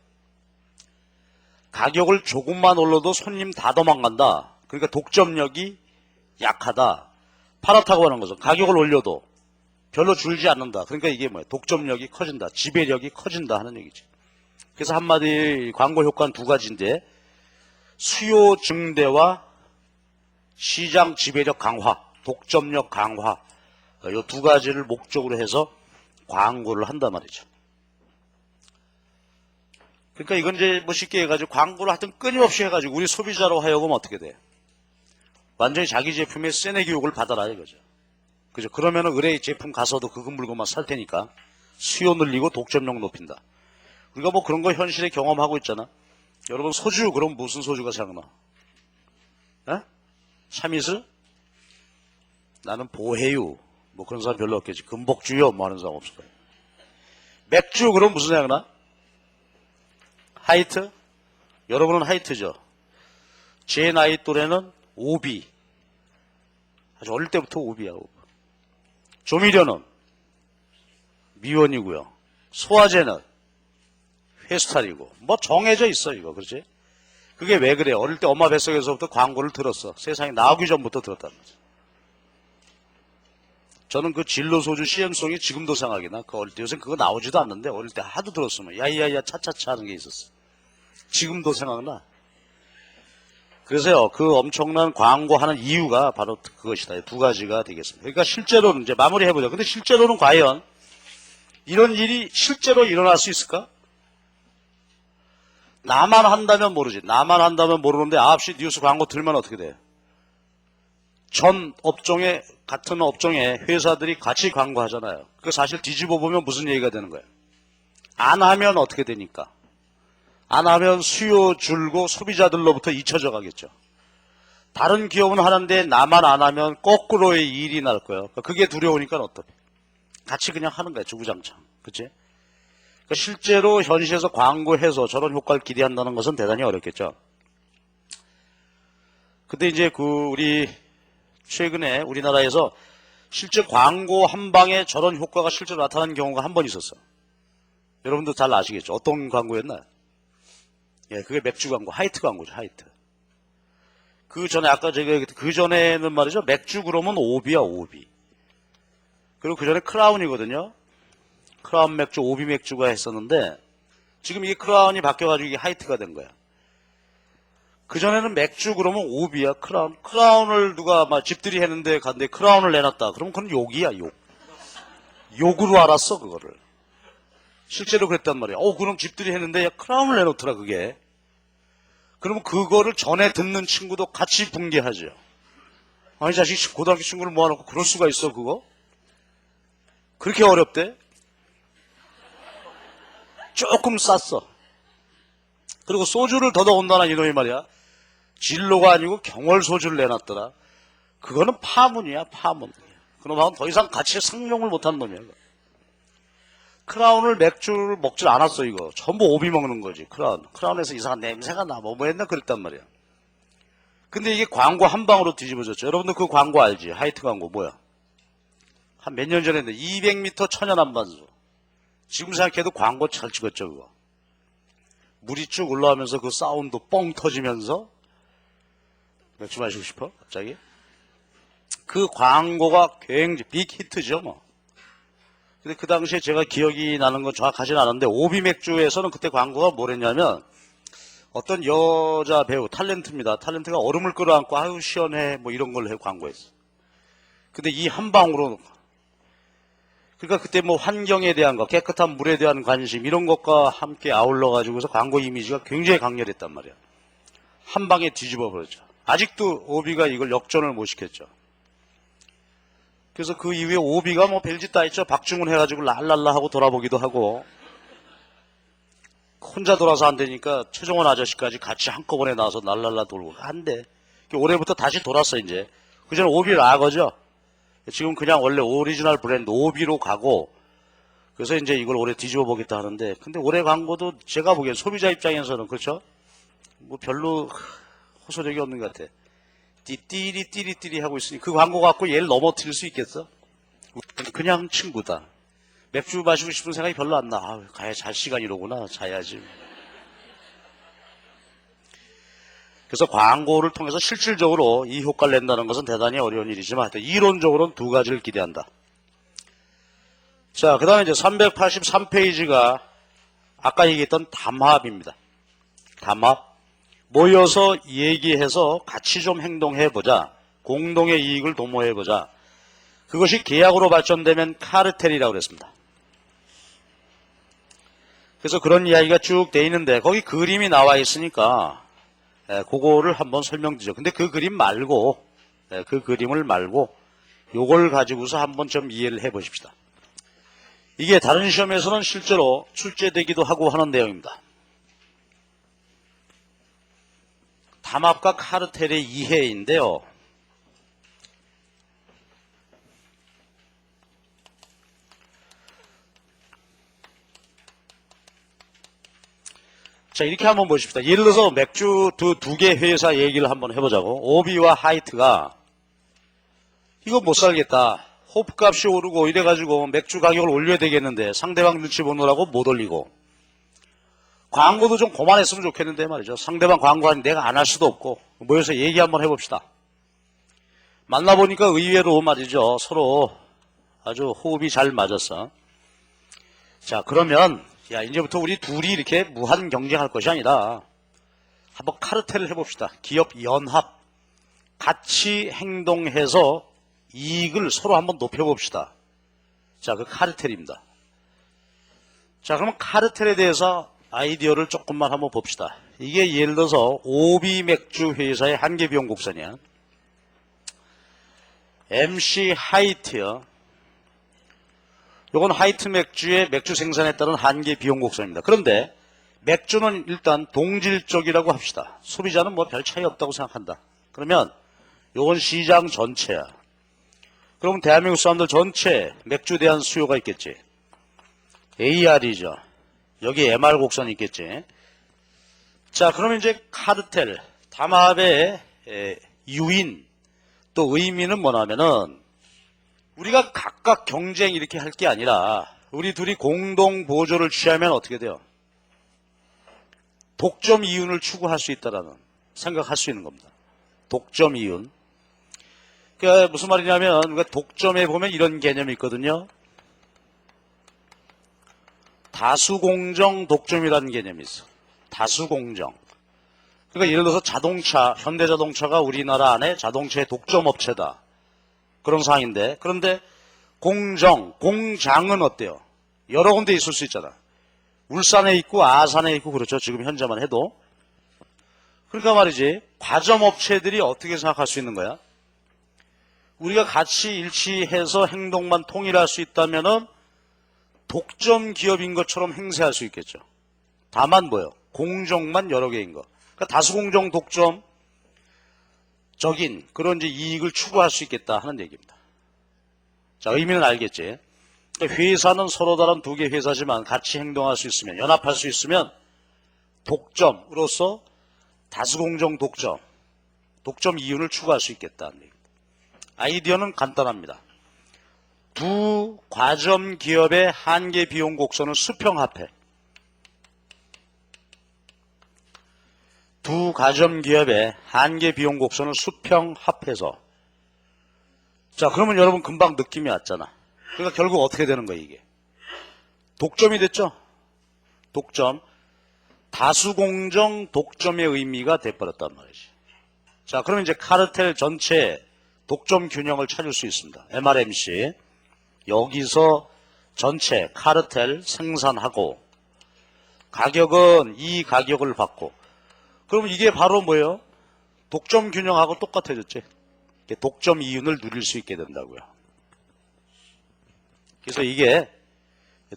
가격을 조금만 올려도 손님 다 도망간다. 그러니까 독점력이 약하다. 파랗다고 하는 것은 가격을 올려도 별로 줄지 않는다. 그러니까 이게 뭐예요? 독점력이 커진다. 지배력이 커진다 하는 얘기지. 그래서 한마디 광고 효과는 두 가지인데 수요 증대와 시장 지배력 강화, 독점력 강화 이 두 가지를 목적으로 해서 광고를 한단 말이죠. 그러니까 이건 이제 뭐 쉽게 해가지고 광고를 하여튼 끊임없이 해가지고 우리 소비자로 하여금 어떻게 돼? 완전히 자기 제품의 세뇌 교육을 받아라 이거죠. 그죠? 그러면은 의뢰 제품 가서도 그거 물건만 살 테니까 수요 늘리고 독점력 높인다. 우리가 뭐 그런 거 현실에 경험하고 있잖아. 여러분 소주 그럼 무슨 소주가 생각나? 에? 참이슬? 나는 보헤유. 뭐 그런 사람 별로 없겠지. 금복주요 뭐 하는 사람 없을 거야. 맥주 그럼 무슨 생각나? 하이트? 여러분은 하이트죠. 제 나이 또래는 오비. 아주 어릴 때부터 오비야. 오비. 조미료는 미원이고요. 소화제는 페스탈이고. 뭐 정해져 있어 이거. 그렇지? 그게 왜 그래? 어릴 때 엄마 뱃속에서부터 광고를 들었어. 세상에 나오기 전부터 들었다는 거지. 저는 그 진로소주 CM송이 지금도 생각이 나. 그 어릴 때 요새 그거 나오지도 않는데 어릴 때 하도 들었으면 야야야 차차차 하는 게 있었어. 지금도 생각나. 그래서요, 그 엄청난 광고하는 이유가 바로 그것이다. 두 가지가 되겠습니다. 그러니까 실제로는 이제 마무리해보자. 근데 실제로는 과연 이런 일이 실제로 일어날 수 있을까? 나만 한다면 모르지. 나만 한다면 모르는데 9시 뉴스 광고 들면 어떻게 돼? 전 업종에, 같은 업종에 회사들이 같이 광고하잖아요. 그 사실 뒤집어 보면 무슨 얘기가 되는 거예요? 안 하면 어떻게 되니까? 안 하면 수요 줄고 소비자들로부터 잊혀져 가겠죠. 다른 기업은 하는데 나만 안 하면 거꾸로의 일이 날 거예요. 그게 두려우니까 어떡해. 같이 그냥 하는 거야, 주구장창. 그치? 그러니까 실제로 현실에서 광고해서 저런 효과를 기대한다는 것은 대단히 어렵겠죠. 근데 이제 우리 최근에 우리나라에서 실제 광고 한 방에 저런 효과가 실제로 나타난 경우가 한 번 있었어요. 여러분도 잘 아시겠죠? 어떤 광고였나요? 예, 그게 맥주 광고, 하이트 광고죠, 하이트. 그 전에, 아까 제가, 그 전에는 말이죠, 맥주 그러면 오비야, 오비. 그리고 그 전에 크라운이거든요. 크라운 맥주, 오비 맥주가 했었는데, 지금 이게 크라운이 바뀌어가지고 이게 하이트가 된 거야. 그 전에는 맥주 그러면 오비야, 크라운. 크라운을 누가 막 집들이 했는데 갔는데 크라운을 내놨다. 그러면 그건 욕이야, 욕. 욕으로 알았어, 그거를. 실제로 그랬단 말이야. 그럼 집들이 했는데 야, 크라운을 내놓더라 그게. 그러면 그거를 전에 듣는 친구도 같이 붕괴하죠. 아니 자식 고등학교 친구를 모아놓고 그럴 수가 있어 그거? 그렇게 어렵대? 조금 쌌어. 그리고 소주를 더 더군다나 이놈이 말이야. 진로가 아니고 경월소주를 내놨더라. 그거는 파문이야 파문. 그놈하고는 더 이상 같이 상종을 못한 놈이야. 크라운을 맥주를 먹질 않았어 이거. 전부 오비 먹는 거지. 크라운에서 이상한 냄새가 나. 뭐 했나 그랬단 말이야. 근데 이게 광고 한 방으로 뒤집어졌죠. 여러분들 그 광고 알지? 하이트 광고 뭐야? 한 몇 년 전에 했는데 200m 천연 한반수. 지금 생각해도 광고 잘 찍었죠 그거. 물이 쭉 올라오면서 그 사운드 뻥 터지면서 맥주 마시고 싶어? 갑자기? 그 광고가 굉장히 빅 히트죠 뭐. 근데 그 당시에 제가 기억이 나는 건 정확하진 않은데 오비 맥주에서는 그때 광고가 뭐랬냐면 어떤 여자 배우 탤런트입니다. 탤런트가 얼음을 끌어안고 아유 시원해 뭐 이런 걸 해 광고했어. 근데 이 한 방으로 그러니까 그때 뭐 환경에 대한 거 깨끗한 물에 대한 관심 이런 것과 함께 아울러 가지고서 광고 이미지가 굉장히 강렬했단 말이야. 한 방에 뒤집어 버렸죠. 아직도 오비가 이걸 역전을 못 시켰죠. 그래서 그 이후에 오비가 뭐 별짓 다 있죠. 박중훈 해가지고 랄랄라 하고 돌아보기도 하고 혼자 돌아서 안 되니까 최종원 아저씨까지 같이 한꺼번에 나와서 랄랄라 돌고 안 돼. 올해부터 다시 돌았어 이제. 그전에 오비 라거죠. 지금 그냥 원래 오리지널 브랜드 오비로 가고 그래서 이제 이걸 올해 뒤집어 보겠다 하는데 근데 올해 광고도 제가 보기엔 소비자 입장에서는 그렇죠. 뭐 별로 호소력이 없는 것 같아. 띠리띠리 하고 있으니 그 광고 갖고 얘를 넘어뜨릴 수 있겠어? 그냥 친구다. 맥주 마시고 싶은 생각이 별로 안 나. 가야 잘 시간이로구나. 자야지. 그래서 광고를 통해서 실질적으로 이 효과를 낸다는 것은 대단히 어려운 일이지만 하여튼 이론적으로는 두 가지를 기대한다. 자, 그 다음에 이제 383페이지가 아까 얘기했던 담합입니다. 담합. 모여서 얘기해서 같이 좀 행동해보자. 공동의 이익을 도모해보자. 그것이 계약으로 발전되면 카르텔이라고 그랬습니다. 그래서 그런 이야기가 쭉 돼 있는데 거기 그림이 나와 있으니까 그거를 한번 설명드리죠. 근데 그 그림 말고 그 그림을 말고 요걸 가지고서 한번 좀 이해를 해보십시다. 이게 다른 시험에서는 실제로 출제되기도 하고 하는 내용입니다. 담합과 카르텔의 이해인데요. 자, 이렇게 한번 보십시다. 예를 들어서 맥주 두 개 회사 얘기를 한번 해보자고. 오비와 하이트가 이거 못 살겠다. 호프값이 오르고 이래가지고 맥주 가격을 올려야 되겠는데 상대방 눈치 보느라고 못 올리고, 광고도 좀 그만했으면 좋겠는데 말이죠. 상대방 광고하니 내가 안 할 수도 없고, 모여서 얘기 한번 해봅시다. 만나보니까 의외로 말이죠. 서로 아주 호흡이 잘 맞았어. 자, 그러면 야, 이제부터 우리 둘이 이렇게 무한 경쟁할 것이 아니라 한번 카르텔을 해봅시다. 기업 연합, 같이 행동해서 이익을 서로 한번 높여봅시다. 자, 그 카르텔입니다. 자, 그러면 카르텔에 대해서 아이디어를 조금만 한번 봅시다. 이게 예를 들어서 오비 맥주 회사의 한계 비용 곡선이야. MC 하이트요. 요건 하이트 맥주의 맥주 생산에 따른 한계 비용 곡선입니다. 그런데 맥주는 일단 동질적이라고 합시다. 소비자는 뭐 별 차이 없다고 생각한다. 그러면 요건 시장 전체야. 그러면 대한민국 사람들 전체 맥주에 대한 수요가 있겠지. AR이죠. 여기 MR 곡선이 있겠지. 자, 그러면 이제 카르텔, 담합의 유인, 또 의미는 뭐냐면은 우리가 각각 경쟁 이렇게 할 게 아니라 우리 둘이 공동 보조를 취하면 어떻게 돼요? 독점 이윤을 추구할 수 있다라는 생각할 수 있는 겁니다. 독점 이윤. 그러니까 무슨 말이냐면 우리가 독점에 보면 이런 개념이 있거든요. 다수공정 독점이라는 개념이 있어. 다수공정. 그러니까 예를 들어서 자동차, 현대자동차가 우리나라 안에 자동차의 독점 업체다. 그런 상황인데, 그런데 공장은 어때요? 여러 군데 있을 수 있잖아. 울산에 있고 아산에 있고 그렇죠. 지금 현재만 해도. 그러니까 말이지, 과점업체들이 어떻게 생각할 수 있는 거야? 우리가 같이 일치해서 행동만 통일할 수 있다면은 독점 기업인 것처럼 행세할 수 있겠죠. 다만 뭐예요? 공정만 여러 개인 거. 그러니까 다수공정 독점 적인 그런 이제 이익을 추구할 수 있겠다 하는 얘기입니다. 자, 의미는 알겠지? 그러니까 회사는 서로 다른 두 개 회사지만 같이 행동할 수 있으면, 연합할 수 있으면 독점으로서 다수공정 독점 이윤을 추구할 수 있겠다는 얘기입니다. 아이디어는 간단합니다. 두 과점 기업의 한계 비용 곡선을 수평합해. 두 과점 기업의 한계 비용 곡선을 수평합해서. 자, 그러면 여러분 금방 느낌이 왔잖아. 그러니까 결국 어떻게 되는 거야, 이게? 독점이 됐죠? 독점. 다수공정 독점의 의미가 돼버렸단 말이지. 자, 그러면 이제 카르텔 전체 독점 균형을 찾을 수 있습니다. MRMC. 여기서 전체 카르텔 생산하고 가격은 이 가격을 받고, 그러면 이게 바로 뭐예요? 독점 균형하고 똑같아졌지. 독점 이윤을 누릴 수 있게 된다고요. 그래서 이게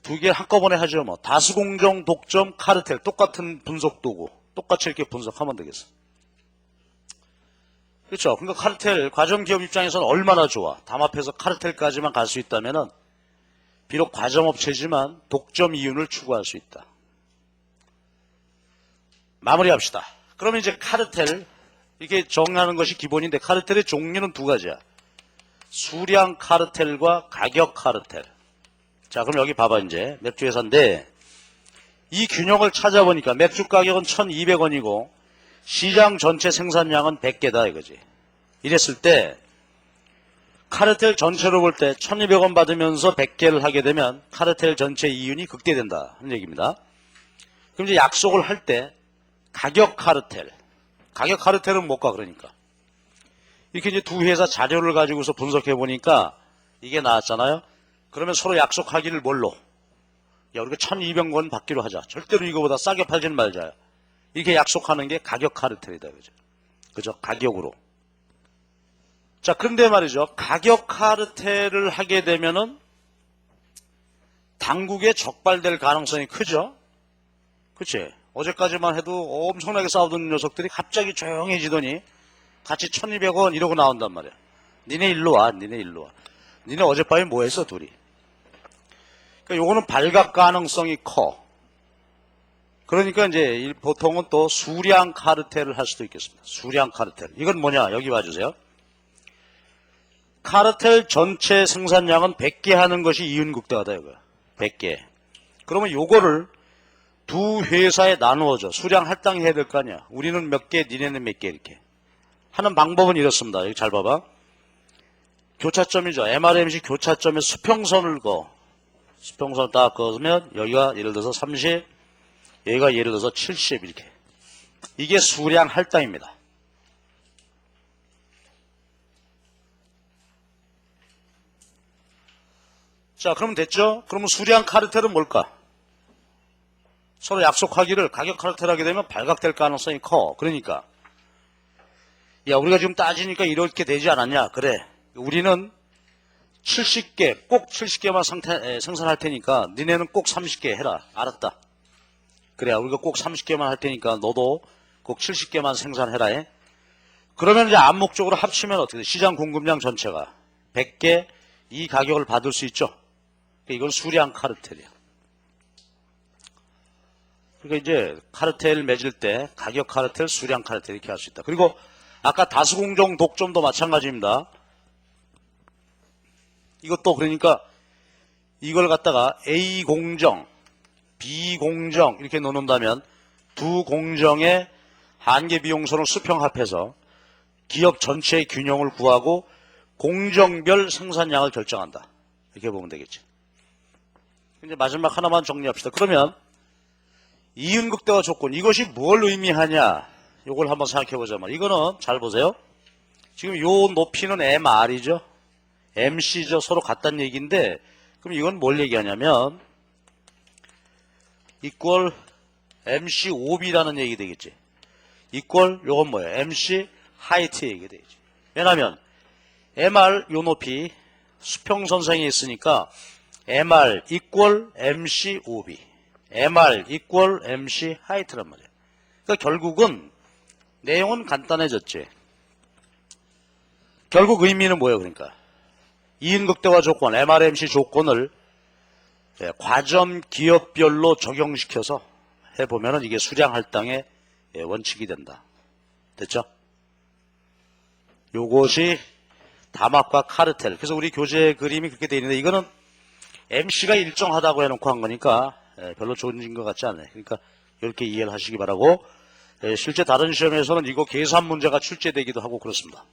두 개 한꺼번에 하죠. 뭐 다수공정, 독점, 카르텔 똑같은 분석 도구, 똑같이 이렇게 분석하면 되겠어. 그렇죠. 그러니까 카르텔 과점 기업 입장에서는 얼마나 좋아. 담합해서 카르텔까지만 갈 수 있다면은 비록 과점업체지만 독점 이윤을 추구할 수 있다. 마무리합시다. 그러면 이제 카르텔, 이게 정하는 것이 기본인데 카르텔의 종류는 두 가지야. 수량 카르텔과 가격 카르텔. 자, 그럼 여기 봐봐. 이제 맥주 회사인데 이 균형을 찾아보니까 맥주 가격은 1,200원이고 시장 전체 생산량은 100개다 이거지. 이랬을 때 카르텔 전체로 볼 때 1,200원 받으면서 100개를 하게 되면 카르텔 전체 이윤이 극대된다 하는 얘기입니다. 그럼 이제 약속을 할 때 가격 카르텔은 못 가. 그러니까 이렇게 이제 두 회사 자료를 가지고서 분석해 보니까 이게 나왔잖아요. 그러면 서로 약속하기를 뭘로? 야, 우리가 1,200원 받기로 하자. 절대로 이거보다 싸게 팔지는 말자. 이렇게 약속하는 게 가격 카르텔이다. 그죠? 가격으로. 자, 그런데 말이죠. 가격 카르텔을 하게 되면은 당국에 적발될 가능성이 크죠? 그치? 어제까지만 해도 엄청나게 싸우던 녀석들이 갑자기 조용해지더니 같이 1200원 이러고 나온단 말이야. 니네 일로 와, 니네 일로 와. 니네 어젯밤에 뭐 했어, 둘이? 그러니까 요거는 발각 가능성이 커. 그러니까 이제 보통은 또 수량 카르텔을 할 수도 있겠습니다. 수량 카르텔. 이건 뭐냐? 여기 봐주세요. 카르텔 전체 생산량은 100개 하는 것이 이윤국대화다, 이거. 100개. 그러면 요거를 두 회사에 나누어줘. 수량 할당해야 될 거 아니야. 우리는 몇 개, 니네는 몇 개, 이렇게. 하는 방법은 이렇습니다. 여기 잘 봐봐. 교차점이죠. MRMC 교차점에 수평선을 그어. 수평선을 딱 그으면 여기가 예를 들어서 30, 여기가 예를 들어서 70 이렇게. 이게 수량 할당입니다. 자, 그러면 됐죠? 그러면 수량 카르텔은 뭘까? 서로 약속하기를 가격 카르텔 하게 되면 발각될 가능성이 커. 그러니까 야, 우리가 지금 따지니까 이렇게 되지 않았냐? 그래. 우리는 70개, 꼭 70개만 생산할 테니까 니네는 꼭 30개 해라. 알았다. 그래, 우리가 꼭 30개만 할 테니까 너도 꼭 70개만 생산해라. 해. 그러면 이제 암묵적으로 합치면 어떻게 돼? 시장 공급량 전체가 100개 이 가격을 받을 수 있죠. 이건 수량 카르텔이야. 그러니까 이제 카르텔 맺을 때 가격 카르텔, 수량 카르텔 이렇게 할 수 있다. 그리고 아까 다수공정 독점도 마찬가지입니다. 이것도 그러니까 이걸 갖다가 A 공정, B 공정 이렇게 넣는다면 두 공정의 한계 비용선을 수평합해서 기업 전체의 균형을 구하고 공정별 생산량을 결정한다. 이렇게 보면 되겠지. 이제 마지막 하나만 정리합시다. 그러면 이윤극대화 조건 이것이 뭘 의미하냐? 이걸 한번 생각해보자 말이야. 이거는 잘 보세요. 지금 요 높이는 MR이죠. MC죠. 서로 같다는 얘기인데 그럼 이건 뭘 얘기하냐면 이퀄 MC OB라는 얘기 되겠지. 이퀄 요건 뭐예요? MC 하이트 얘기 되겠지. 왜냐하면 MR 요 높이 수평선상에 있으니까 MR 이퀄 MC OB MR 이퀄 MC 하이트란 말이에요. 그러니까 결국은 내용은 간단해졌지. 결국 의미는 뭐예요? 그러니까 이윤극대화 조건 MRMC 조건을 과점 기업별로 적용시켜서 해보면은 이게 수량 할당의 원칙이 된다. 됐죠? 요것이 담합과 카르텔. 그래서 우리 교재 그림이 그렇게 되어 있는데 이거는 MC가 일정하다고 해놓고 한 거니까 별로 좋은 것 같지 않아요. 그러니까 이렇게 이해를 하시기 바라고 실제 다른 시험에서는 이거 계산 문제가 출제되기도 하고 그렇습니다.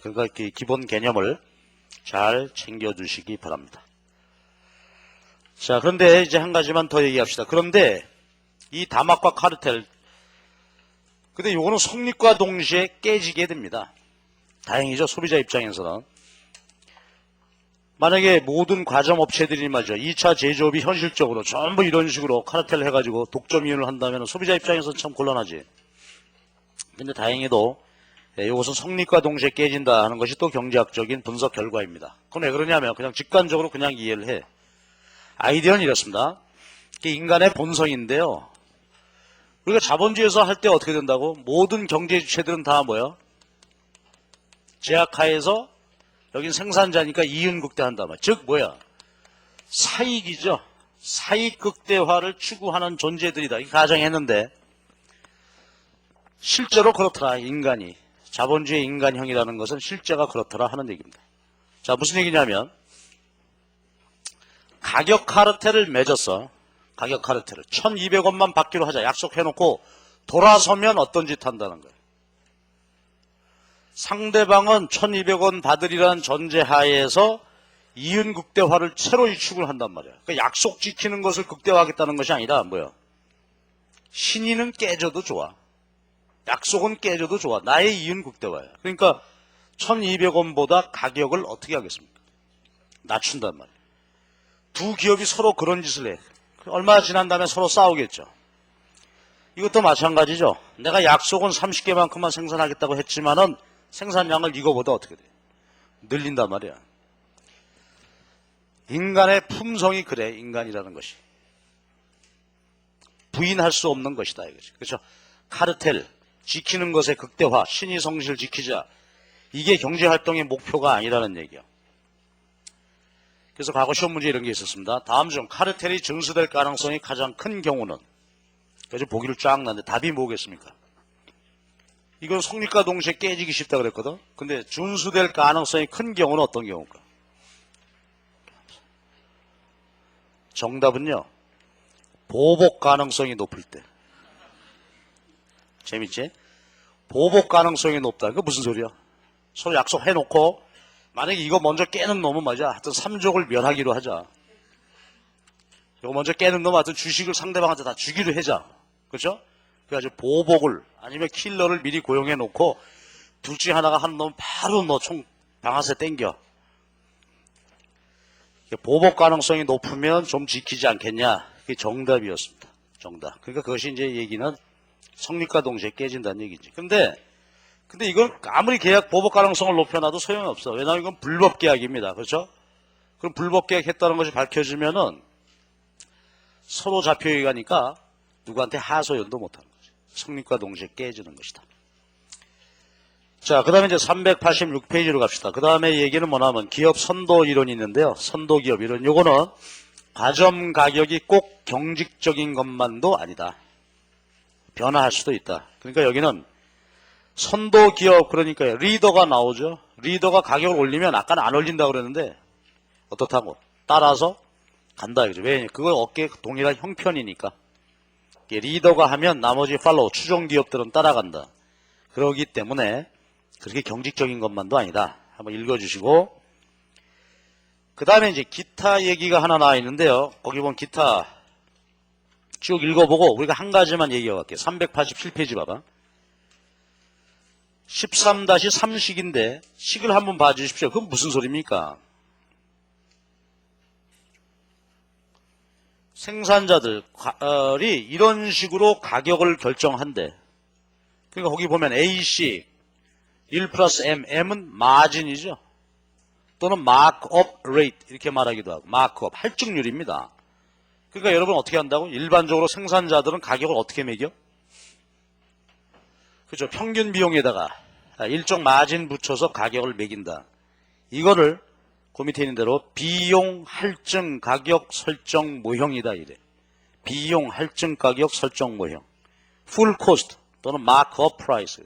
그러니까 기본 개념을 잘 챙겨주시기 바랍니다. 자, 그런데 이제 한 가지만 더 얘기합시다. 그런데 이 담합과 카르텔 근데 요거는 성립과 동시에 깨지게 됩니다. 다행이죠. 소비자 입장에서는. 만약에 모든 과점 업체들이 말이죠. 2차 제조업이 현실적으로 전부 이런 식으로 카르텔 해가지고 독점 이윤을 한다면 소비자 입장에서는 참 곤란하지. 근데 다행히도 이것은 성립과 동시에 깨진다 하는 것이 또 경제학적인 분석 결과입니다. 그럼 왜 그러냐면 그냥 직관적으로 그냥 이해를 해. 아이디어는 이렇습니다. 이게 인간의 본성인데요. 우리가 자본주의에서 할 때 어떻게 된다고? 모든 경제 주체들은 다 뭐야? 제약하에서 여긴 생산자니까 이윤극대화한다 말. 즉 뭐야? 사익이죠. 사익 극대화를 추구하는 존재들이다. 이렇게 가정했는데 실제로 그렇더라. 인간이. 자본주의 인간형이라는 것은 실제가 그렇더라 하는 얘기입니다. 자, 무슨 얘기냐면 가격 카르텔을 맺었어. 가격 카르텔을 1200원만 받기로 하자 약속해놓고 돌아서면 어떤 짓 한다는 거예요. 상대방은 1200원 받으리라는 전제하에서 이윤 극대화를 새로 유축을 한단 말이야. 그러니까 약속 지키는 것을 극대화하겠다는 것이 아니라 뭐야? 신의는 깨져도 좋아. 약속은 깨져도 좋아. 나의 이윤 극대화야. 그러니까 1200원보다 가격을 어떻게 하겠습니까? 낮춘단 말이야. 두 기업이 서로 그런 짓을 해. 얼마 지난 다음에 서로 싸우겠죠. 이것도 마찬가지죠. 내가 약속은 30개만큼만 생산하겠다고 했지만은 생산량을 이거보다 어떻게 돼? 늘린단 말이야. 인간의 품성이 그래, 인간이라는 것이. 부인할 수 없는 것이다, 이거지. 그렇죠? 카르텔, 지키는 것의 극대화, 신의 성실 지키자. 이게 경제활동의 목표가 아니라는 얘기야. 그래서 과거 시험 문제 이런 게 있었습니다. 다음 중 카르텔이 증수될 가능성이 가장 큰 경우는? 그래서 보기를 쫙 놨는데 답이 뭐겠습니까? 이건 성립과 동시에 깨지기 쉽다 그랬거든. 근데 준수될 가능성이 큰 경우는 어떤 경우일까? 정답은요, 보복 가능성이 높을 때. 재밌지? 보복 가능성이 높다. 그게 무슨 소리야? 서로 약속해놓고 만약에 이거 먼저 깨는 놈은 맞아. 하여튼 3족을 면하기로 하자. 이거 먼저 깨는 놈은 하여튼 주식을 상대방한테 다 주기로 하자. 그렇죠? 그래가지고 보복을 아니면 킬러를 미리 고용해놓고 둘 중에 하나가 한 놈 바로 너 총 방아쇠 땡겨. 보복 가능성이 높으면 좀 지키지 않겠냐. 그게 정답이었습니다. 정답. 그러니까 그것이 이제 얘기는 성립과 동시에 깨진다는 얘기지. 근데 이건 아무리 계약 보복 가능성을 높여놔도 소용이 없어. 왜냐하면 이건 불법 계약입니다. 그렇죠? 그럼 불법 계약했다는 것이 밝혀지면은 서로 잡혀야 가니까 누구한테 하소연도 못하는 거죠. 성립과 동시에 깨지는 것이다. 자, 그 다음에 이제 386페이지로 갑시다. 그 다음에 얘기는 뭐냐면 기업 선도 이론이 있는데요. 선도 기업 이론. 요거는 과점 가격이 꼭 경직적인 것만도 아니다. 변화할 수도 있다. 그러니까 여기는 선도 기업, 그러니까 리더가 나오죠. 리더가 가격을 올리면 아까는 안 올린다고 그랬는데 어떻다고? 따라서 간다. 이거죠. 왜? 그거 어깨 동일한 형편이니까. 리더가 하면 나머지 팔로우, 추종 기업들은 따라간다. 그러기 때문에 그렇게 경직적인 것만도 아니다. 한번 읽어주시고. 그 다음에 이제 기타 얘기가 하나 나와 있는데요. 거기 보면 기타 쭉 읽어보고 우리가 한 가지만 얘기하고 갈게요. 387페이지 봐봐. 13-3식인데 식을 한번 봐주십시오. 그건 무슨 소리입니까? 생산자들이 이런 식으로 가격을 결정한대. 그러니까 거기 보면 AC 1 플러스 M, M은 마진이죠. 또는 마크업 레이트 이렇게 말하기도 하고 마크업 할증률입니다. 그러니까 여러분 어떻게 한다고? 일반적으로 생산자들은 가격을 어떻게 매겨? 그죠? 평균 비용에다가 일정 마진 붙여서 가격을 매긴다. 이거를 그 밑에 있는 대로 비용 할증 가격 설정 모형이다 이래. 비용 할증 가격 설정 모형. 풀 코스트 또는 마크업 프라이스.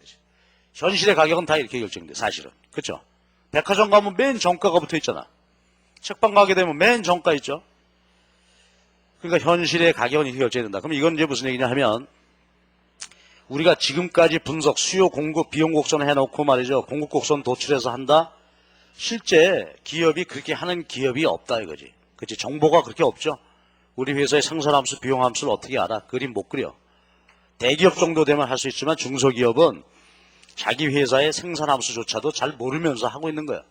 현실의 가격은 다 이렇게 결정돼 사실은. 그렇죠? 백화점 가면 맨 정가가 붙어 있잖아. 책방 가게 되면 맨 정가 있죠. 그러니까 현실의 가격은 이렇게 결정된다. 그럼 이건 이제 무슨 얘기냐 하면 우리가 지금까지 분석, 수요, 공급, 비용 곡선을 해놓고 말이죠. 공급 곡선 도출해서 한다. 실제 기업이 그렇게 하는 기업이 없다 이거지. 그치? 정보가 그렇게 없죠. 우리 회사의 생산함수, 비용함수를 어떻게 알아? 그림 못 그려. 대기업 정도 되면 할 수 있지만 중소기업은 자기 회사의 생산함수조차도 잘 모르면서 하고 있는 거야.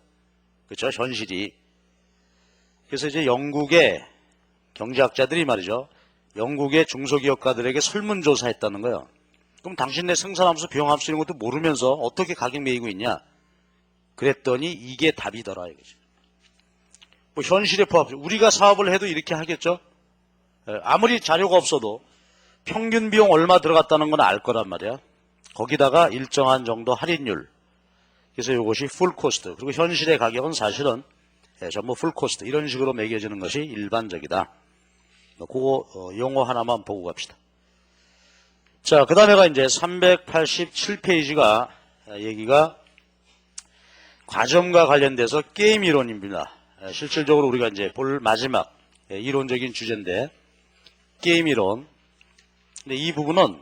그렇죠? 현실이. 그래서 이제 영국의 경제학자들이 말이죠. 영국의 중소기업가들에게 설문조사했다는 거예요. 그럼 당신네 생산함수, 비용함수 이런 것도 모르면서 어떻게 가격 매기고 있냐? 그랬더니 이게 답이더라 이거지. 뭐 현실에 포함. 우리가 사업을 해도 이렇게 하겠죠? 아무리 자료가 없어도 평균 비용 얼마 들어갔다는 건 알 거란 말이야. 거기다가 일정한 정도 할인율. 그래서 이것이 풀 코스트. 그리고 현실의 가격은 사실은 전부 풀 코스트. 이런 식으로 매겨지는 것이 일반적이다. 그거 용어 하나만 보고 갑시다. 자, 그 다음에가 이제 387페이지가 얘기가 과점과 관련돼서 게임 이론입니다. 실질적으로 우리가 이제 볼 마지막 이론적인 주제인데 게임 이론. 근데 이 부분은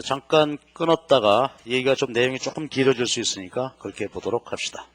잠깐 끊었다가 얘기가 좀 내용이 조금 길어질 수 있으니까 그렇게 보도록 합시다.